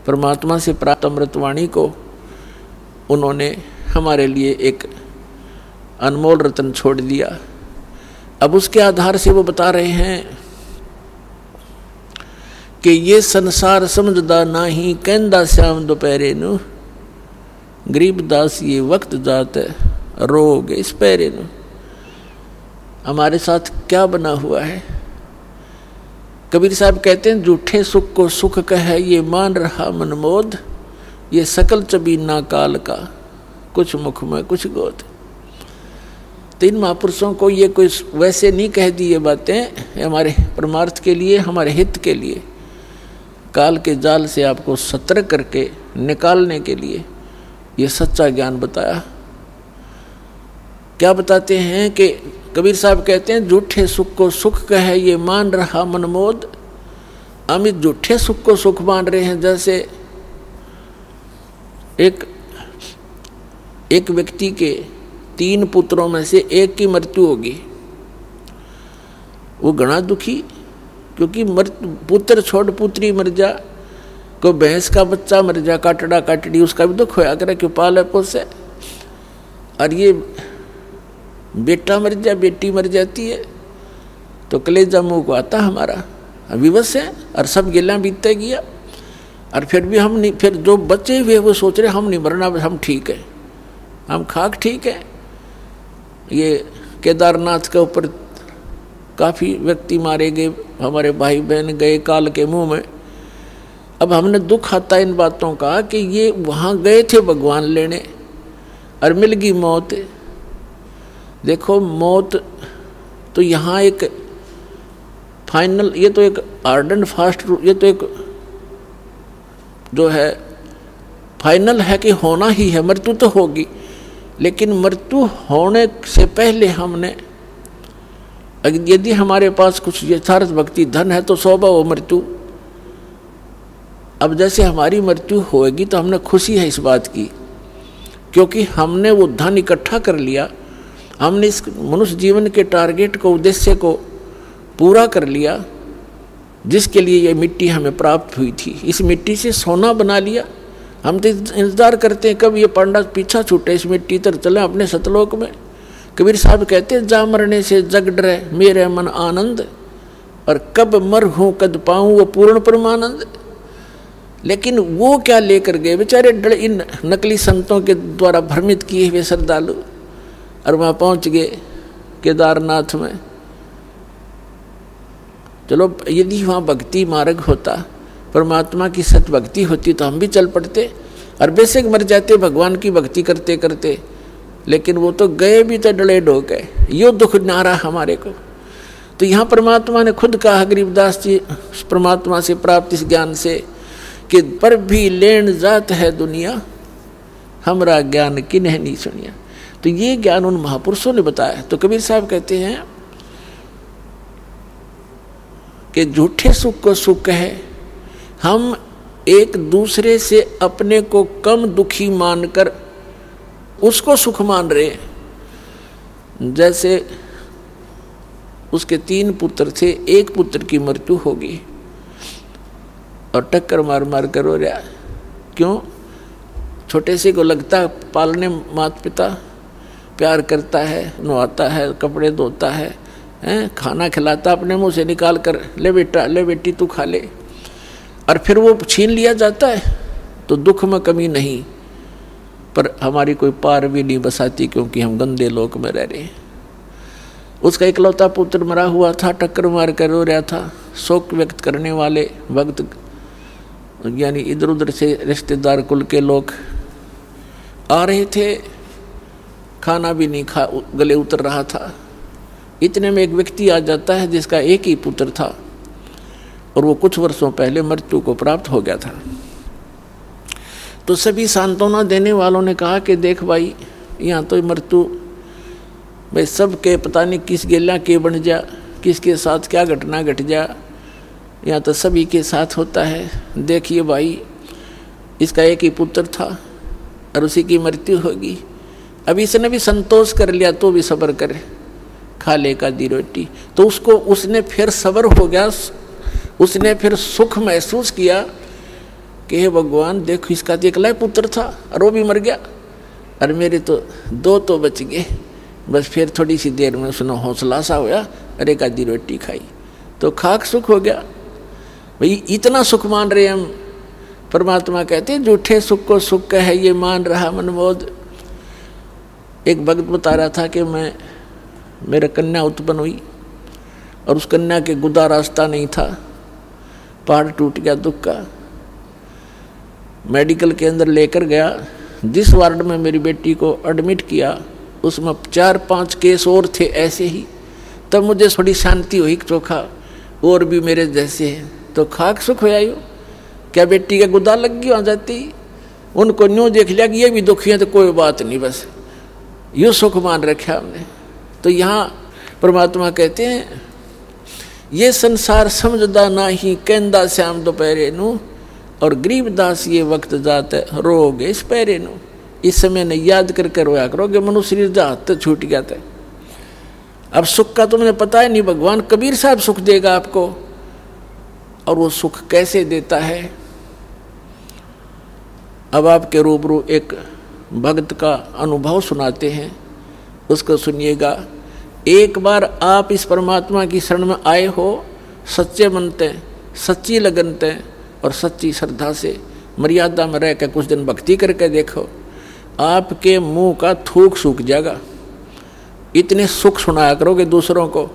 परमात्मा से प्राप्त अमृतवाणी को उन्होंने हमारे लिए एक अनमोल रत्न छोड़ दिया। अब उसके आधार से वो बता रहे हैं कि ये संसार समझदा नाही, कहंदा श्याम दोपहरे नु, गरीबदास ये वक्त जात है, रोग इस पैरे नु। हमारे साथ क्या बना हुआ है? कबीर साहब कहते हैं, झूठे सुख को सुख कहे ये मान रहा मनमोद, ये सकल चबीना काल का, कुछ मुख में कुछ गोद। तीन महापुरुषों को ये कोई वैसे नहीं कह दी ये बातें, हमारे परमार्थ के लिए, हमारे हित के लिए, काल के जाल से आपको सतर्क करके निकालने के लिए ये सच्चा ज्ञान बताया। क्या बताते हैं कि कबीर साहब कहते हैं, झूठे सुख को सुख कहे ये मान रहा मनमोद। हम इस झूठे सुख को सुख मान रहे हैं। जैसे एक व्यक्ति के 3 पुत्रों में से एक की मृत्यु होगी, वो घना दुखी, क्योंकि पुत्र छोड़ पुत्री मर जा, को भैंस का बच्चा मर जा, काटड़ा काटड़ी, उसका भी दुख होया करे, क्यों पाले पोसे। और ये बेटा मर जा, बेटी मर जाती है, तो कलेजा मुँह को आता हमारा, विवश है और सब गिला बीतते गया। और फिर भी हम नहीं, फिर जो बचे हुए वो सोच रहे हम नहीं मरना, हम ठीक है, हम खाक ठीक है। ये केदारनाथ के ऊपर काफ़ी व्यक्ति मारे गए, हमारे भाई बहन गए काल के मुंह में। अब हमने दुख आता इन बातों का कि ये वहाँ गए थे भगवान लेने और मिल गई मौत। देखो मौत तो यहाँ एक फाइनल, ये तो एक हार्ड एंड फास्ट, ये तो एक जो है फाइनल है कि होना ही है, मृत्यु तो होगी। लेकिन मृत्यु होने से पहले हमने, यदि हमारे पास कुछ यथार्थ भक्ति धन है तो शोभा हो मृत्यु। अब जैसे हमारी मृत्यु होएगी तो हमने खुशी है इस बात की, क्योंकि हमने वो धन इकट्ठा कर लिया, हमने इस मनुष्य जीवन के टारगेट को, उद्देश्य को पूरा कर लिया, जिसके लिए ये मिट्टी हमें प्राप्त हुई थी। इस मिट्टी से सोना बना लिया। हम तो इंतजार करते हैं कब ये पांडा पीछा छूटे, इस मिट्टी तर चले अपने सतलोक में। कबीर साहब कहते हैं, जा मरने से जग डरे मेरे मन आनंद, और कब मर हूँ कद पाऊँ वो पूर्ण परमानंद। लेकिन वो क्या लेकर गए बेचारे डरे, इन नकली संतों के द्वारा भ्रमित किए हुए श्रद्धालु, और वहाँ पहुँच गए केदारनाथ में। चलो यदि वहाँ भक्ति मार्ग होता, परमात्मा की सत भक्ति होती तो हम भी चल पड़ते और बेशक मर जाते भगवान की भक्ति करते करते। लेकिन वो तो गए भी तो डले डो गए, यो दुख नारा हमारे को। तो यहाँ परमात्मा ने खुद कहा गरीबदास जी परमात्मा से प्राप्त इस ज्ञान से कि पर भी लेन जात है दुनिया, हमरा ज्ञान किन्हें नहीं सुनिया। तो ये ज्ञान उन महापुरुषों ने बताया। तो कबीर साहब कहते हैं कि झूठे सुख को सुख है, हम एक दूसरे से अपने को कम दुखी मानकर उसको सुख मान रहे हैं। जैसे उसके 3 पुत्र थे, एक पुत्र की मृत्यु होगी और टक्कर मार मार कर रो रहा। क्यों? छोटे से को लगता है पालने माता पिता प्यार करता है, नहलाता है, कपड़े धोता है, खाना खिलाता, अपने मुंह से निकाल कर ले बेटा ले बेटी तू खा ले, और फिर वो छीन लिया जाता है तो दुख में कमी नहीं, पर हमारी कोई पार भी नहीं बसाती क्योंकि हम गंदे लोक में रह रहे हैं। उसका इकलौता पुत्र मरा हुआ था, टक्कर मार कर रो रहा था। शोक व्यक्त करने वाले भक्त यानी इधर उधर से रिश्तेदार कुल के लोग आ रहे थे, खाना भी नहीं खा गले उतर रहा था। इतने में एक व्यक्ति आ जाता है जिसका एक ही पुत्र था और वो कुछ वर्षों पहले मृत्यु को प्राप्त हो गया था। तो सभी सांत्वना देने वालों ने कहा कि देख भाई, यहाँ तो मृत्यु भाई सबके पता नहीं किस गेला के बन जा, किसके साथ क्या घटना घट जा, यहाँ तो सभी के साथ होता है। देखिए भाई, इसका एक ही पुत्र था और उसी की मृत्यु होगी। अब इसने भी संतोष कर लिया तो भी सब्र करे, खा ले का दी रोटी। तो उसने फिर सब्र हो गया, उसने फिर सुख महसूस किया कि हे भगवान देखो, इसका तो एकला पुत्र था और वो भी मर गया और मेरे तो 2 तो बच गए। बस फिर थोड़ी सी देर में उसने हौसला सा होया, अरे एक आधी रोटी खाई तो खाक सुख हो गया। भाई इतना सुख मान रहे हम। परमात्मा कहते हैं झूठे सुख को सुख है ये मान रहा मनमोद। एक भक्त बता रहा था कि मेरा कन्या उत्पन्न हुई और उस कन्या के गुदा रास्ता नहीं था, पहाड़ टूट गया दुख का। मेडिकल के अंदर लेकर गया, जिस वार्ड में मेरी बेटी को एडमिट किया उसमें 4-5 केस और थे ऐसे ही। तब मुझे थोड़ी शांति हुई, चोखा और भी मेरे जैसे हैं तो खाक सुख हो आयो। क्या बेटी का गुदा लग गई आ जाती, उनको न्यू देख लिया कि ये भी दुखी है तो कोई बात नहीं, बस यूँ सुख मान रखा हमने। तो यहाँ परमात्मा कहते हैं ये संसार समझदा नाही, कहंदा श्याम दोपहरे नू, और गरीबदास ये वक्त जात रोग इस पैरे नू। इस समय ने याद करके रोया करोगे, मनुष्य शरीर जा हाथ छूट गया था। अब सुख का तुम्हें पता है नहीं, भगवान कबीर साहब सुख देगा आपको। और वो सुख कैसे देता है, अब आपके रूबरू एक भक्त का अनुभव सुनाते हैं, उसको सुनिएगा। एक बार आप इस परमात्मा की शरण में आए हो, सच्चे मनते, सच्ची लगनते और सच्ची श्रद्धा से मर्यादा में रह कर कुछ दिन भक्ति करके देखो, आपके मुंह का थूक सूख जाएगा। इतने सुख सुनाया करोगे दूसरों को,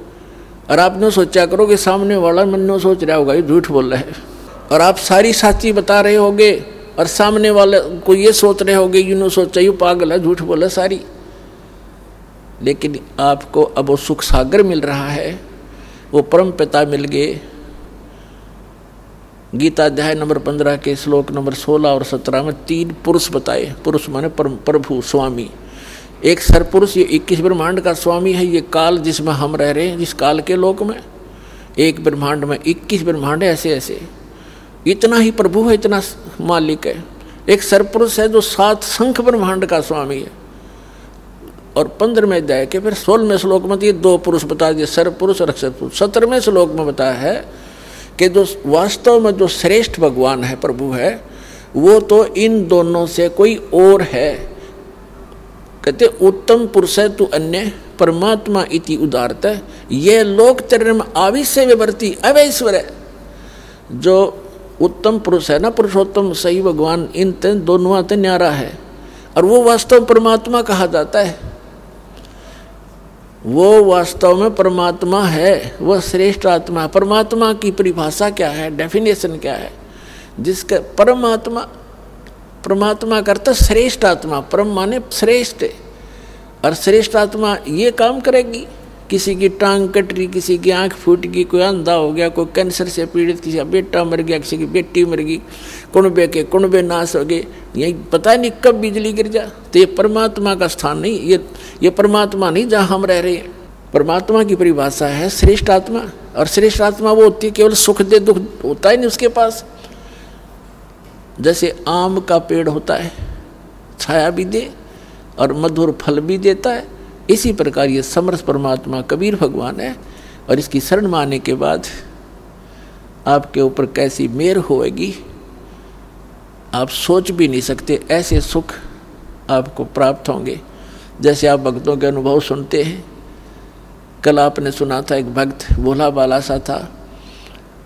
और आपने सोचा करो कि सामने वाला मन में सोच रहा होगा ये झूठ बोल रहा है, और आप सारी साची बता रहे होगे और सामने वाले को ये सोच रहे होगे यूँ सोचा यू पागल है, झूठ बोला सारी। लेकिन आपको अब वो सुख सागर मिल रहा है, वो परम पिता मिल गए। गीता अध्याय नंबर 15 के श्लोक नंबर 16 और 17 में 3 पुरुष बताए। पुरुष माने प्रभु स्वामी। एक सरपुरुष ये 21 ब्रह्मांड का स्वामी है, ये काल जिसमें हम रह रहे हैं, जिस काल के लोक में एक ब्रह्मांड में 21 ब्रह्मांड है, ऐसे ऐसे इतना ही प्रभु है, इतना मालिक है। एक सरपुरुष है जो 7 शंख ब्रह्मांड का स्वामी है। और 15वें अध्याय के फिर 16वें श्लोक में ये 2 पुरुष बता दिए, सरपुरुष और अक्षरपुरुष। 17वें श्लोक में बताया है कि जो वास्तव में जो श्रेष्ठ भगवान है, प्रभु है, वो तो इन दोनों से कोई और है। कहते उत्तम पुरुष है तू अन्य परमात्मा इति उदारत, ये लोक तेरे में आविश्य विवर्ती अवैश्वर है। जो उत्तम पुरुष है ना, पुरुषोत्तम सही भगवान, इन दोनों ते न्यारा है, और वो वास्तव परमात्मा कहा जाता है। वो वास्तव में परमात्मा है, वह श्रेष्ठ आत्मा। परमात्मा की परिभाषा क्या है, डेफिनेशन क्या है? जिसका परमात्मा करता श्रेष्ठ आत्मा, परम माने श्रेष्ठ, और श्रेष्ठ आत्मा ये काम करेगी। किसी की टांग कट रही, किसी की आंख फूट गई, कोई अंधा हो गया, कोई कैंसर से पीड़ित, किसी का बेटा मर गया, किसी की बेटी मर गई, कुणबे के कुणबे नाश हो गए, यही पता नहीं कब बिजली गिर जा। तो ये परमात्मा का स्थान नहीं, ये परमात्मा नहीं जहाँ हम रह रहे हैं। परमात्मा की परिभाषा है श्रेष्ठ आत्मा, और श्रेष्ठ आत्मा वो होती है केवल सुख दे, दुख होता ही नहीं उसके पास। जैसे आम का पेड़ होता है, छाया भी दे और मधुर फल भी देता है, इसी प्रकार ये समर्थ परमात्मा कबीर भगवान है। और इसकी शरण में आने के बाद आपके ऊपर कैसी मेहर होएगी आप सोच भी नहीं सकते। ऐसे सुख आपको प्राप्त होंगे जैसे आप भक्तों के अनुभव सुनते हैं। कल आपने सुना था एक भक्त भोला बाला सा था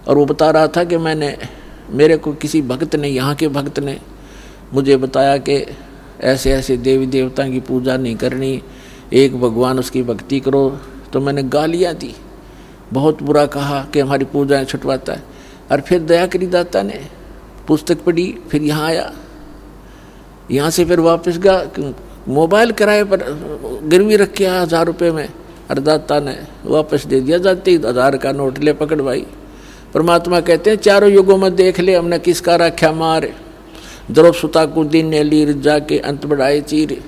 और वो बता रहा था कि मेरे को किसी भक्त ने, यहाँ के भक्त ने मुझे बताया कि ऐसे ऐसे देवी देवता की पूजा नहीं करनी, एक भगवान उसकी भक्ति करो। तो मैंने गालियाँ दी, बहुत बुरा कहा कि हमारी पूजाएं छुटवाता है। और फिर दया करी दाता ने पुस्तक पढ़ी, फिर यहाँ आया, यहाँ से फिर वापस गया, मोबाइल किराए पर गिरवी रख के आया 1000 रुपये में, और दाता ने वापस दे दिया। जाते ही 1000 का नोट ले पकड़ भाई। परमात्मा कहते हैं चारों युगों में देख ले हमने किसका रखा मार, द्रव सुता को दिन ने लीर जाके अंत बढ़ाए चीर।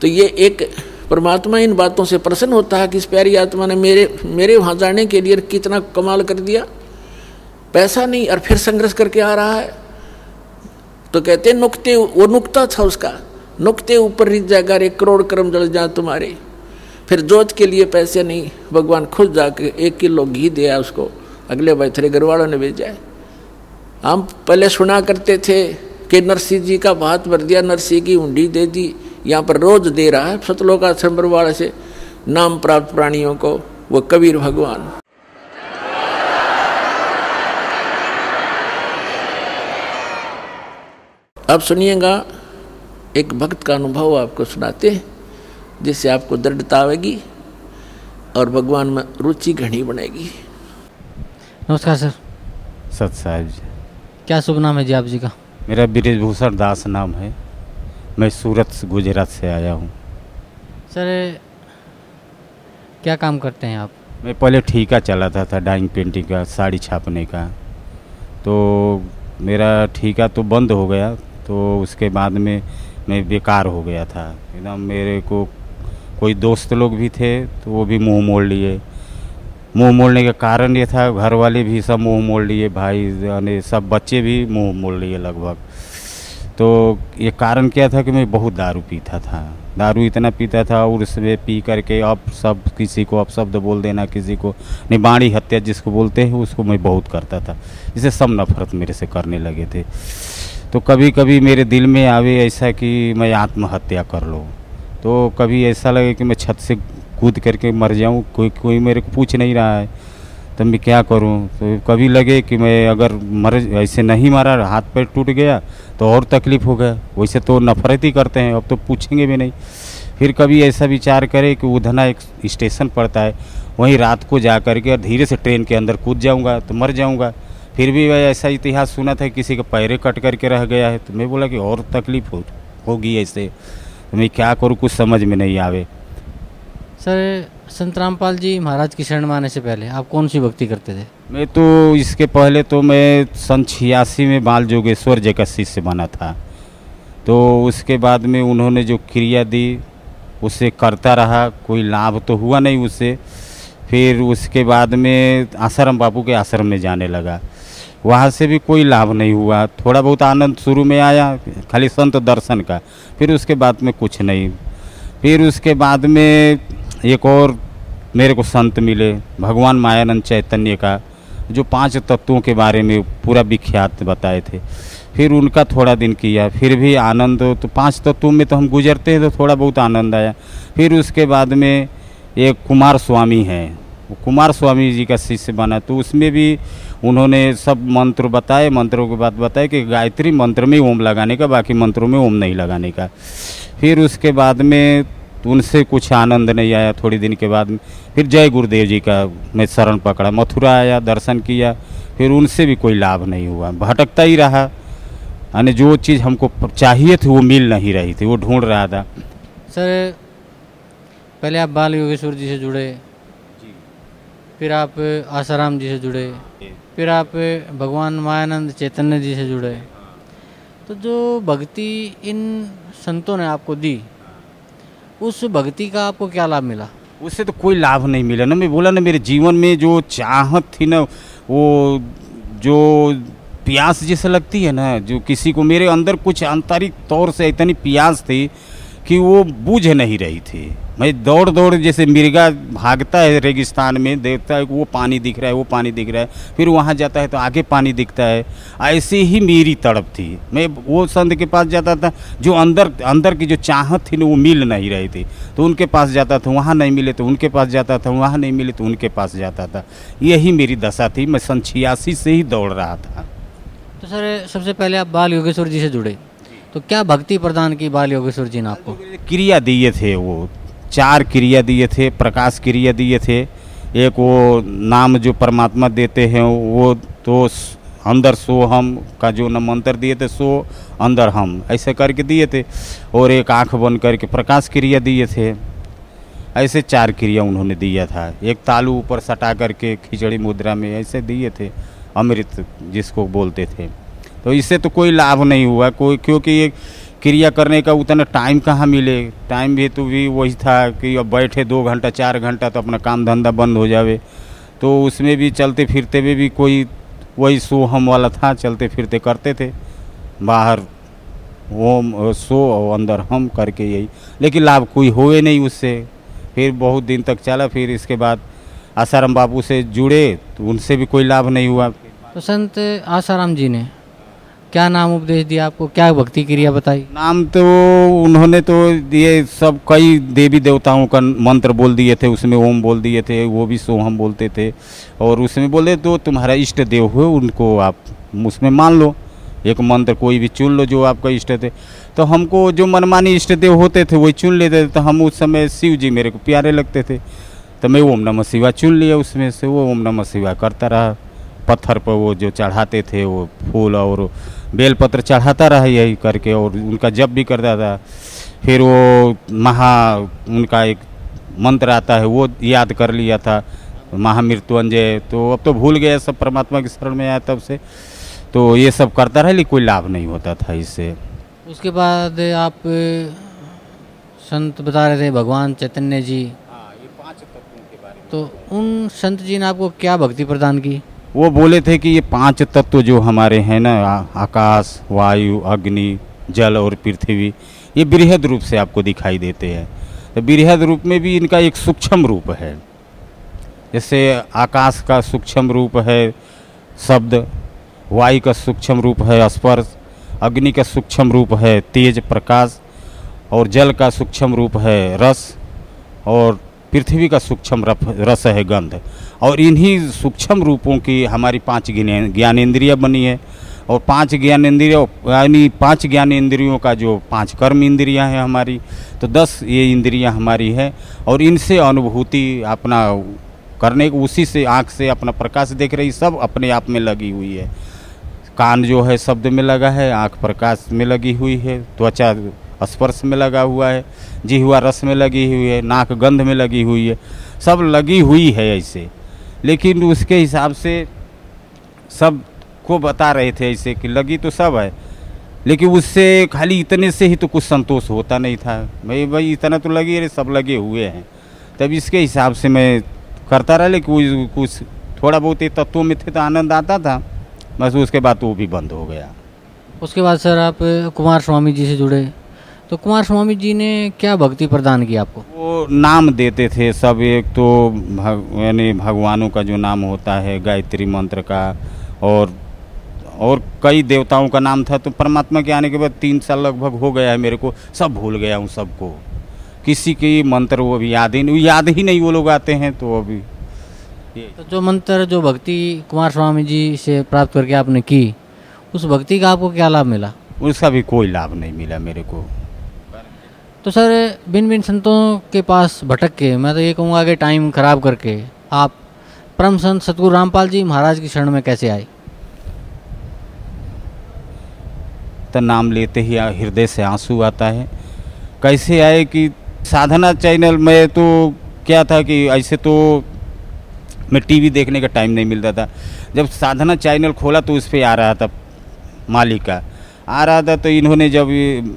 तो ये एक परमात्मा इन बातों से प्रसन्न होता है कि इस प्यारी आत्मा ने मेरे वहाँ जाने के लिए कितना कमाल कर दिया, पैसा नहीं और फिर संघर्ष करके आ रहा है। तो कहते हैं नुक्ते, वो नुक्ता था उसका, नुक्ते ऊपर रिझ जाएगा 1 करोड़ कर्म जल जाए तुम्हारे। फिर जोत के लिए पैसे नहीं, भगवान खुद जाके 1 किलो घी दिया उसको, अगले भाई तेरे घर वालों ने भेजा है। हम पहले सुना करते थे कि नरसिंह जी का भात भर दिया, नरसिंह की हुंडी दे दी, यहाँ पर रोज दे रहा है सतलोक आश्रम वाले से नाम प्राप्त प्राणियों को वो कबीर भगवान। अब सुनिएगा एक भक्त का अनुभव आपको सुनाते हैं जिससे आपको दृढ़ता आएगी और भगवान में रुचि घनी बनेगी। नमस्कार सर। सत साहिब जी। क्या शुभ नाम है जी आप जी का? मेरा ब्रिजभूषण दास नाम है। मैं सूरत से, गुजरात से आया हूँ। सर क्या काम करते हैं आप? मैं पहले ठेका चलाता था डाइंग पेंटिंग का, साड़ी छापने का। तो मेरा ठेका तो बंद हो गया, तो उसके बाद में मैं बेकार हो गया था एकदम। मेरे को कोई दोस्त लोग भी थे तो वो भी मुंह मोड़ लिए। मुंह मोड़ने का कारण ये था, घर वाले भी सब मुंह मोड़ लिए, भाई यानी सब बच्चे भी मुंह मोड़ लिए लगभग। तो ये कारण क्या था कि मैं बहुत दारू पीता था, दारू इतना पीता था और उसमें पी करके अब सब किसी को अपशब्द बोल देना, किसी को निबाणी हत्या जिसको बोलते हैं उसको मैं बहुत करता था। इससे सब नफरत मेरे से करने लगे थे। तो कभी कभी मेरे दिल में आवे ऐसा कि मैं आत्महत्या कर लूँ, तो कभी ऐसा लगे कि मैं छत से कूद करके मर जाऊँ, कोई मेरे को पूछ नहीं रहा है तो मैं क्या करूं। तो कभी लगे कि मैं अगर ऐसे नहीं मरा, हाथ पैर टूट गया तो और तकलीफ़ हो गया, वैसे तो नफरत ही करते हैं, अब तो पूछेंगे भी नहीं। फिर कभी ऐसा विचार करे कि उधना एक स्टेशन पड़ता है, वहीं रात को जा करके और धीरे से ट्रेन के अंदर कूद जाऊंगा तो मर जाऊंगा। फिर भी वह ऐसा इतिहास सुना था किसी का पैरे कट करके रह गया है, तो मैं बोला कि और तकलीफ़ होगी ऐसे, तो मैं क्या करूँ कुछ समझ में नहीं आवे। सर संत रामपाल जी महाराज की शरण में आने से पहले आप कौन सी भक्ति करते थे? मैं तो इसके पहले तो मैं सन 86 में बाल जोगेश्वर जी का शिष्य बना था। तो उसके बाद में उन्होंने जो क्रिया दी उसे करता रहा, कोई लाभ तो हुआ नहीं उससे। फिर उसके बाद में आश्रम बापू के आश्रम में जाने लगा, वहाँ से भी कोई लाभ नहीं हुआ। थोड़ा बहुत आनंद शुरू में आया, खाली संत दर्शन का, फिर उसके बाद में कुछ नहीं। फिर उसके बाद में एक और मेरे को संत मिले, भगवान मायानंद चैतन्य का, जो 5 तत्वों के बारे में पूरा विख्यात बताए थे। फिर उनका थोड़ा दिन किया, फिर भी आनंद, तो 5 तत्वों में तो हम गुजरते हैं तो थोड़ा बहुत आनंद आया। फिर उसके बाद में एक कुमार स्वामी हैं, वो कुमार स्वामी जी का शिष्य बना, तो उसमें भी उन्होंने सब मंत्र बताए। मंत्रों के बाद बताए कि गायत्री मंत्र में ओम लगाने का, बाकी मंत्रों में ओम नहीं लगाने का। फिर उसके बाद में उनसे कुछ आनंद नहीं आया। थोड़ी दिन के बाद फिर जय गुरुदेव जी का मैं शरण पकड़ा, मथुरा आया, दर्शन किया, फिर उनसे भी कोई लाभ नहीं हुआ, भटकता ही रहा। यानी जो चीज़ हमको चाहिए थी वो मिल नहीं रही थी, वो ढूंढ रहा था। सर पहले आप बाल योगेश्वर जी से जुड़े, फिर आप आसाराम जी से जुड़े, फिर आप भगवान मायानंद चैतन्य जी से जुड़े। तो जो भक्ति इन संतों ने आपको दी, उस भक्ति का आपको क्या लाभ मिला? उससे तो कोई लाभ नहीं मिला ना। मैं बोला ना, मेरे जीवन में जो चाहत थी ना, वो जो प्यास जैसे लगती है ना, जो किसी को, मेरे अंदर कुछ आंतरिक तौर से इतनी प्यास थी कि वो बूझ नहीं रही थी। मैं दौड़ दौड़ जैसे मिर्गा भागता है रेगिस्तान में, देखता है कि वो पानी दिख रहा है, वो पानी दिख रहा है, फिर वहाँ जाता है तो आगे पानी दिखता है। ऐसे ही मेरी तड़प थी। मैं वो संत के पास जाता था, जो अंदर की जो चाहत थी ना वो मिल नहीं रही थी, तो उनके पास जाता था, वहाँ नहीं मिले तो उनके पास जाता था, वहाँ नहीं मिले तो उनके पास जाता था। यही मेरी दशा थी। मैं सन 86 से ही दौड़ रहा था। तो सर सबसे पहले आप बाल योगेश्वर जी से जुड़े, तो क्या भक्ति प्रदान की बाल योगेश्वर जी ने आपको? क्रिया दिए थे, वो 4 क्रिया दिए थे, प्रकाश क्रिया दिए थे। एक वो नाम जो परमात्मा देते हैं वो, तो अंदर सो हम का जो न मंत्र दिए थे, सो अंदर हम, ऐसे करके दिए थे। और एक आँख बंद करके प्रकाश क्रिया दिए थे। ऐसे 4 क्रिया उन्होंने दिया था। एक तालू ऊपर सटा करके खिचड़ी मुद्रा में ऐसे दिए थे, अमृत जिसको बोलते थे। तो इससे तो कोई लाभ नहीं हुआ कोई, क्योंकि ये क्रिया करने का उतना टाइम कहाँ मिले। टाइम भी तो भी वही था कि अब बैठे 2 घंटा 4 घंटा तो अपना काम धंधा बंद हो जावे। तो उसमें भी चलते फिरते में भी कोई वही सो हम वाला था, चलते फिरते करते थे, बाहर ओम सो और अंदर हम करके यही, लेकिन लाभ कोई हुए नहीं उससे। फिर बहुत दिन तक चला, फिर इसके बाद आसाराम बाबू से जुड़े तो उनसे भी कोई लाभ नहीं हुआ। तो संत आसाराम जी ने क्या नाम उपदेश दिया आपको, क्या भक्ति क्रिया बताई? नाम तो उन्होंने तो ये सब कई देवी देवताओं का मंत्र बोल दिए थे, उसमें ओम बोल दिए थे, वो भी सोहम बोलते थे। और उसमें बोले तो तुम्हारा इष्ट देव हो उनको आप उसमें मान लो, एक मंत्र कोई भी चुन लो जो आपका इष्ट थे। तो हमको जो मनमानी इष्ट देव होते थे वही चुन लेते थे। तो हम उस समय शिव जी मेरे को प्यारे लगते थे, तो मैं ओम नमः शिवाय चुन लिया उसमें से। वो ओम नमः शिवाय करता रहा। पत्थर पर वो जो चढ़ाते थे वो फूल और बेलपत्र चढ़ाता रहा यही करके, और उनका जप भी करता था। फिर वो उनका एक मंत्र आता है वो याद कर लिया था, महामृत्युंजय। तो अब तो भूल गया सब, परमात्मा की शरण में आया तब से। तो ये सब करता रहा, लेकिन कोई लाभ नहीं होता था इससे। उसके बाद आप संत बता रहे थे भगवान चैतन्य जी, ये 5 तत्वों के बारे में। तो उन संत जी ने आपको क्या भक्ति प्रदान की? वो बोले थे कि ये 5 तत्व जो हमारे हैं ना, आकाश, वायु, अग्नि, जल और पृथ्वी, ये बृहद रूप से आपको दिखाई देते हैं। तो बृहद रूप में भी इनका एक सूक्ष्म रूप है। जैसे आकाश का सूक्ष्म रूप है शब्द, वायु का सूक्ष्म रूप है स्पर्श, अग्नि का सूक्ष्म रूप है तेज प्रकाश, और जल का सूक्ष्म रूप है रस, और पृथ्वी का सूक्ष्म रस है गंध। और इन्हीं सूक्ष्म रूपों की हमारी 5 ज्ञानेंद्रियाँ बनी है। और 5 ज्ञानेंद्रियों यानी 5 ज्ञानेंद्रियों का जो 5 कर्म इंद्रियाँ हैं हमारी, तो 10 ये इंद्रियाँ हमारी है। और इनसे अनुभूति अपना करने, उसी से आँख से अपना प्रकाश देख रही, सब अपने आप में लगी हुई है। कान जो है शब्द में लगा है, आँख प्रकाश में लगी हुई है, त्वचा स्पर्श में लगा हुआ है, जिह्वा रस में लगी हुई है, नाक गंध में लगी हुई है, सब लगी हुई है ऐसे। लेकिन उसके हिसाब से सब को बता रहे थे ऐसे कि लगी तो सब है, लेकिन उससे खाली इतने से ही तो कुछ संतोष होता नहीं था। भाई इतना तो लगी है, सब लगे हुए हैं। तब इसके हिसाब से मैं करता रहा, लेकिन कुछ थोड़ा बहुत ये तत्वों में थे तो आनंद आता था, बस उसके बाद तो वो भी बंद हो गया। उसके बाद सर आप कुमार स्वामी जी से जुड़े, तो कुमार स्वामी जी ने क्या भक्ति प्रदान की आपको? वो नाम देते थे सब, एक तो यानी भगवानों का जो नाम होता है, गायत्री मंत्र का, और कई देवताओं का नाम था। तो परमात्मा के आने के बाद 3 साल लगभग हो गया है मेरे को, सब भूल गया हूँ सबको, किसी की मंत्र वो भी याद ही नहीं वो लोग आते हैं। तो अभी तो जो मंत्र जो भक्ति कुमार स्वामी जी से प्राप्त करके आपने की, उस भक्ति का आपको क्या लाभ मिला? उसका भी कोई लाभ नहीं मिला मेरे को। तो सर बिन संतों के पास भटक के, मैं तो ये कहूँगा कि टाइम खराब करके, आप परम संत सतगुरु रामपाल जी महाराज की शरण में कैसे आए? तो नाम लेते ही हृदय से आंसू आता है। कैसे आए कि साधना चैनल में तो क्या था कि ऐसे तो मैं टीवी देखने का टाइम नहीं मिलता था। जब साधना चैनल खोला तो उस पर आ रहा था, मालिक का आ रहा था। तो इन्होंने जब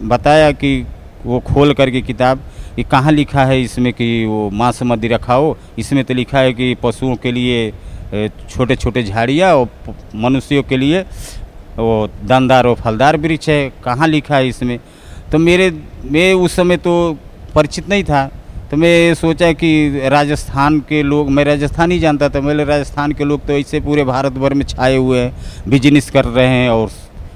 बताया कि वो खोल करके किताब, ये कहाँ लिखा है इसमें कि वो मांस मदिरा खाओ, इसमें तो लिखा है कि पशुओं के लिए छोटे छोटे झाड़ियाँ और मनुष्यों के लिए वो दमदार और फलदार वृक्ष है, कहाँ लिखा है इसमें। तो मैं उस समय तो परिचित नहीं था, तो मैं सोचा कि राजस्थान के लोग, मैं राजस्थान ही जानता था, मेरे राजस्थान के लोग तो ऐसे पूरे भारत भर में छाए हुए हैं, बिजनेस कर रहे हैं और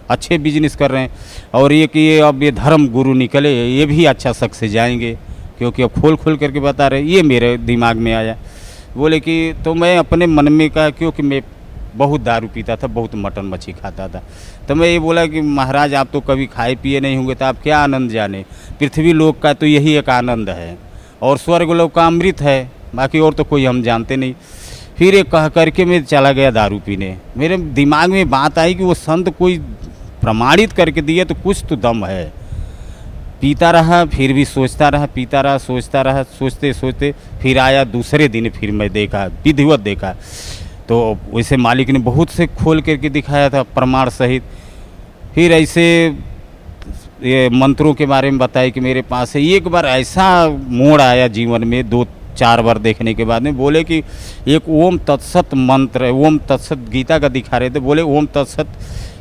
अच्छे बिजनेस कर रहे हैं, और ये कि अब ये धर्म गुरु निकले, ये भी अच्छा सक्सेस जाएंगे, क्योंकि अब खोल करके बता रहे। ये मेरे दिमाग में आया, बोले कि तो मैं अपने मन में कहा, क्योंकि मैं बहुत दारू पीता था, बहुत मटन मच्छी खाता था, तो मैं ये बोला कि महाराज आप तो कभी खाए पिए नहीं होंगे, तो आप क्या आनंद जाने। पृथ्वी लोक का तो यही एक आनंद है और स्वर्ग लोक का अमृत है, बाकी और तो कोई हम जानते नहीं। फिर ये कह करके मैं चला गया दारू पीने। मेरे दिमाग में बात आई कि वो संत कोई प्रमाणित करके दिए तो कुछ तो दम है। पीता रहा, फिर भी सोचता रहा, पीता रहा, सोचता रहा, सोचते सोचते फिर आया दूसरे दिन, फिर मैं देखा, विधिवत देखा, तो वैसे मालिक ने बहुत से खोल करके दिखाया था प्रमाण सहित। फिर ऐसे ये मंत्रों के बारे में बताया कि मेरे पास है। एक बार ऐसा मोड़ आया जीवन में, 2-4 बार देखने के बाद में, बोले कि एक ओम तत्सत मंत्र है, ओम तत्सत गीता का दिखा रहे थे, बोले ओम तत्सत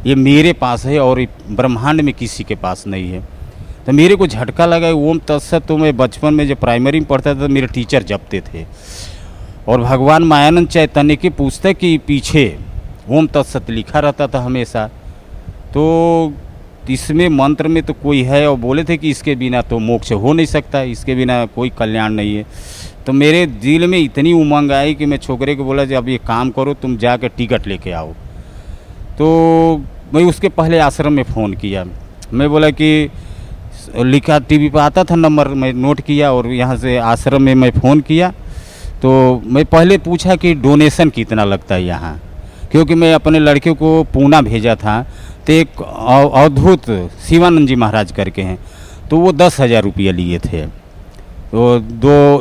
ये मेरे पास है और ब्रह्मांड में किसी के पास नहीं है। तो मेरे को झटका लगा। ओम तत्सत तो मैं बचपन में जब प्राइमरी में पढ़ता था, मेरे टीचर जपते थे, और भगवान मायानंद चैतन्य की पुस्तक के पीछे ओम तत्सत लिखा रहता था हमेशा। तो इसमें मंत्र में तो कोई है, और बोले थे कि इसके बिना तो मोक्ष हो नहीं सकता, इसके बिना कोई कल्याण नहीं है। तो मेरे दिल में इतनी उमंग आई कि मैं छोकरे को बोला, अब ये काम करो, तुम जाकर टिकट लेके आओ। तो मैं उसके पहले आश्रम में फ़ोन किया, मैं बोला कि लिखा टीवी पर आता था नंबर, मैं नोट किया और यहाँ से आश्रम में मैं फ़ोन किया। तो मैं पहले पूछा कि डोनेशन कितना लगता है यहाँ, क्योंकि मैं अपने लड़के को पूना भेजा था, तो एक अवधूत शिवानंद जी महाराज करके हैं, तो वो 10,000 रुपया लिए थे, तो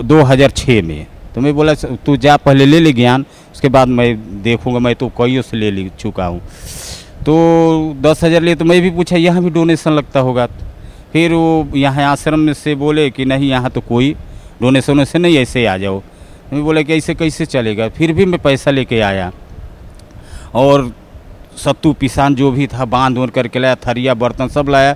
2006 में। तो मैं बोला तू जा पहले ले ले ज्ञान, उसके बाद मैं देखूँगा, मैं तो कईयों से ले चुका हूँ। तो 10,000 लिए, तो मैं भी पूछा यहाँ भी डोनेशन लगता होगा। फिर वो यहाँ आश्रम से बोले कि नहीं, यहाँ तो कोई डोनेशन से नहीं, ऐसे आ जाओ। मैं बोला कि ऐसे कैसे चलेगा। फिर भी मैं पैसा लेके आया और सत्तू पिसान जो भी था बांध उड़ करके लाया, थरिया बर्तन सब लाया,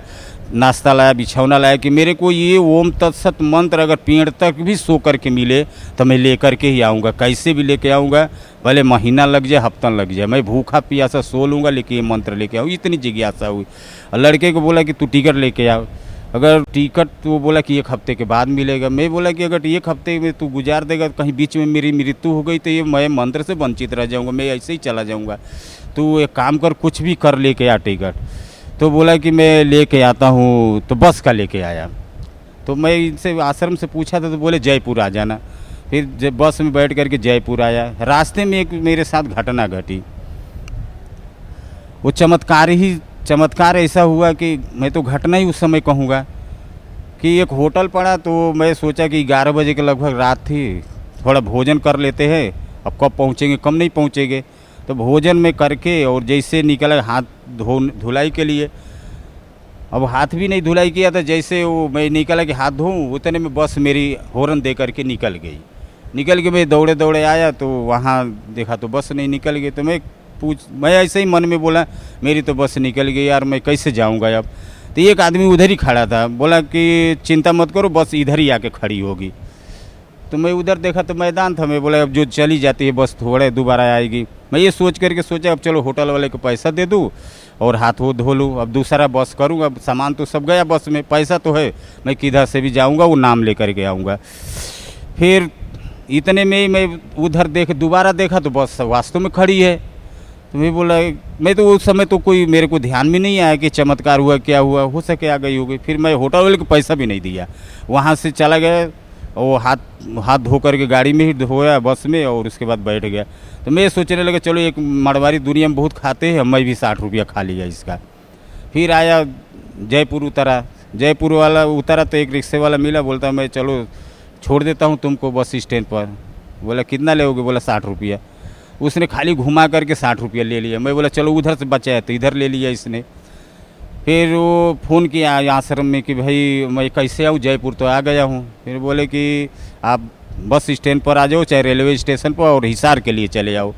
नाश्ता लाया, बिछौना लाया, कि मेरे को ये ओम तत्सत मंत्र अगर पेड़ तक भी सो करके मिले तो मैं ले करके ही आऊँगा, कैसे भी लेके आऊँगा, भले महीना लग जाए, हफ्ता लग जाए, मैं भूखा प्यासा सो लूँगा, लेकिन ये मंत्र लेके आऊँ। इतनी जिज्ञासा हुई। और लड़के को बोला कि तू टिकट लेके आओ। अगर टिकट, तो वो बोला कि 1 हफ्ते के बाद मिलेगा। मैं बोला कि अगर 1 हफ्ते में तू गुजार देगा, कहीं बीच में मेरी मृत्यु हो गई तो ये मैं मंत्र से वंचित रह जाऊँगा, मैं ऐसे ही चला जाऊँगा। तो एक काम कर, कुछ भी कर लेके आ टिकट। तो बोला कि मैं लेके आता हूँ, तो बस का लेके आया। तो मैं इनसे आश्रम से पूछा था, तो बोले जयपुर आ जाना। फिर जब बस में बैठ करके जयपुर आया, रास्ते में एक मेरे साथ घटना घटी। वो चमत्कार ऐसा हुआ कि मैं तो घटना ही उस समय कहूँगा कि एक होटल पड़ा, तो मैं सोचा कि 11 बजे के लगभग रात थी, थोड़ा भोजन कर लेते हैं, अब कब पहुँचेंगे, कम नहीं पहुँचेंगे। तो भोजन में करके और जैसे निकला हाथ धुलाई के लिए, अब हाथ भी नहीं धुलाई किया था, जैसे वो मैं निकला कि हाथ धोऊँ, उतने में बस मेरी हॉर्न दे करके निकल गई। निकल के मैं दौड़े दौड़े आया, तो वहाँ देखा तो बस नहीं, निकल गई। तो मैं ऐसे ही मन में बोला, मेरी तो बस निकल गई यार, मैं कैसे जाऊँगा अब। तो एक आदमी उधर ही खड़ा था, बोला कि चिंता मत करो, बस इधर ही आके खड़ी होगी। तो मैं उधर देखा तो मैदान था, मैं बोला अब जो चली जाती है बस थोड़े दोबारा आएगी। मैं ये सोच करके सोचा अब चलो होटल वाले को पैसा दे दूँ और हाथ वो धो लूँ, अब दूसरा बस करूँगा। अब सामान तो सब गया बस में, पैसा तो है, मैं किधर से भी जाऊँगा, वो नाम लेकर के आऊँगा। फिर इतने में ही मैं उधर दोबारा देखा तो बस वास्तव में खड़ी है। तो मैं बोला, मैं तो उस समय तो कोई मेरे को ध्यान में नहीं आया कि चमत्कार हुआ, क्या हुआ, हो सके आ गई होगी। फिर मैं होटल वाले को पैसा भी नहीं दिया, वहाँ से चला गया, वो हाथ धो करके गाड़ी में ही धोया बस में, और उसके बाद बैठ गया। तो मैं सोचने लगा चलो एक मारवाड़ी दुनिया में बहुत खाते हैं, मैं भी 60 रुपया खा लिया इसका। फिर आया जयपुर, जयपुर वाला उतरा तो एक रिक्शे वाला मिला, बोलता मैं चलो छोड़ देता हूँ तुमको बस स्टैंड पर। बोला कितना लोगे, बोला 60 रुपया। उसने खाली घुमा करके 60 रुपया ले लिया। मैं बोला चलो उधर से बचा है तो इधर ले लिया इसने। फिर वो फ़ोन किया आश्रम में कि भाई मैं कैसे आऊँ, जयपुर तो आ गया हूँ। फिर बोले कि आप बस स्टैंड पर आ जाओ, चाहे रेलवे स्टेशन पर, और हिसार के लिए चले जाओ।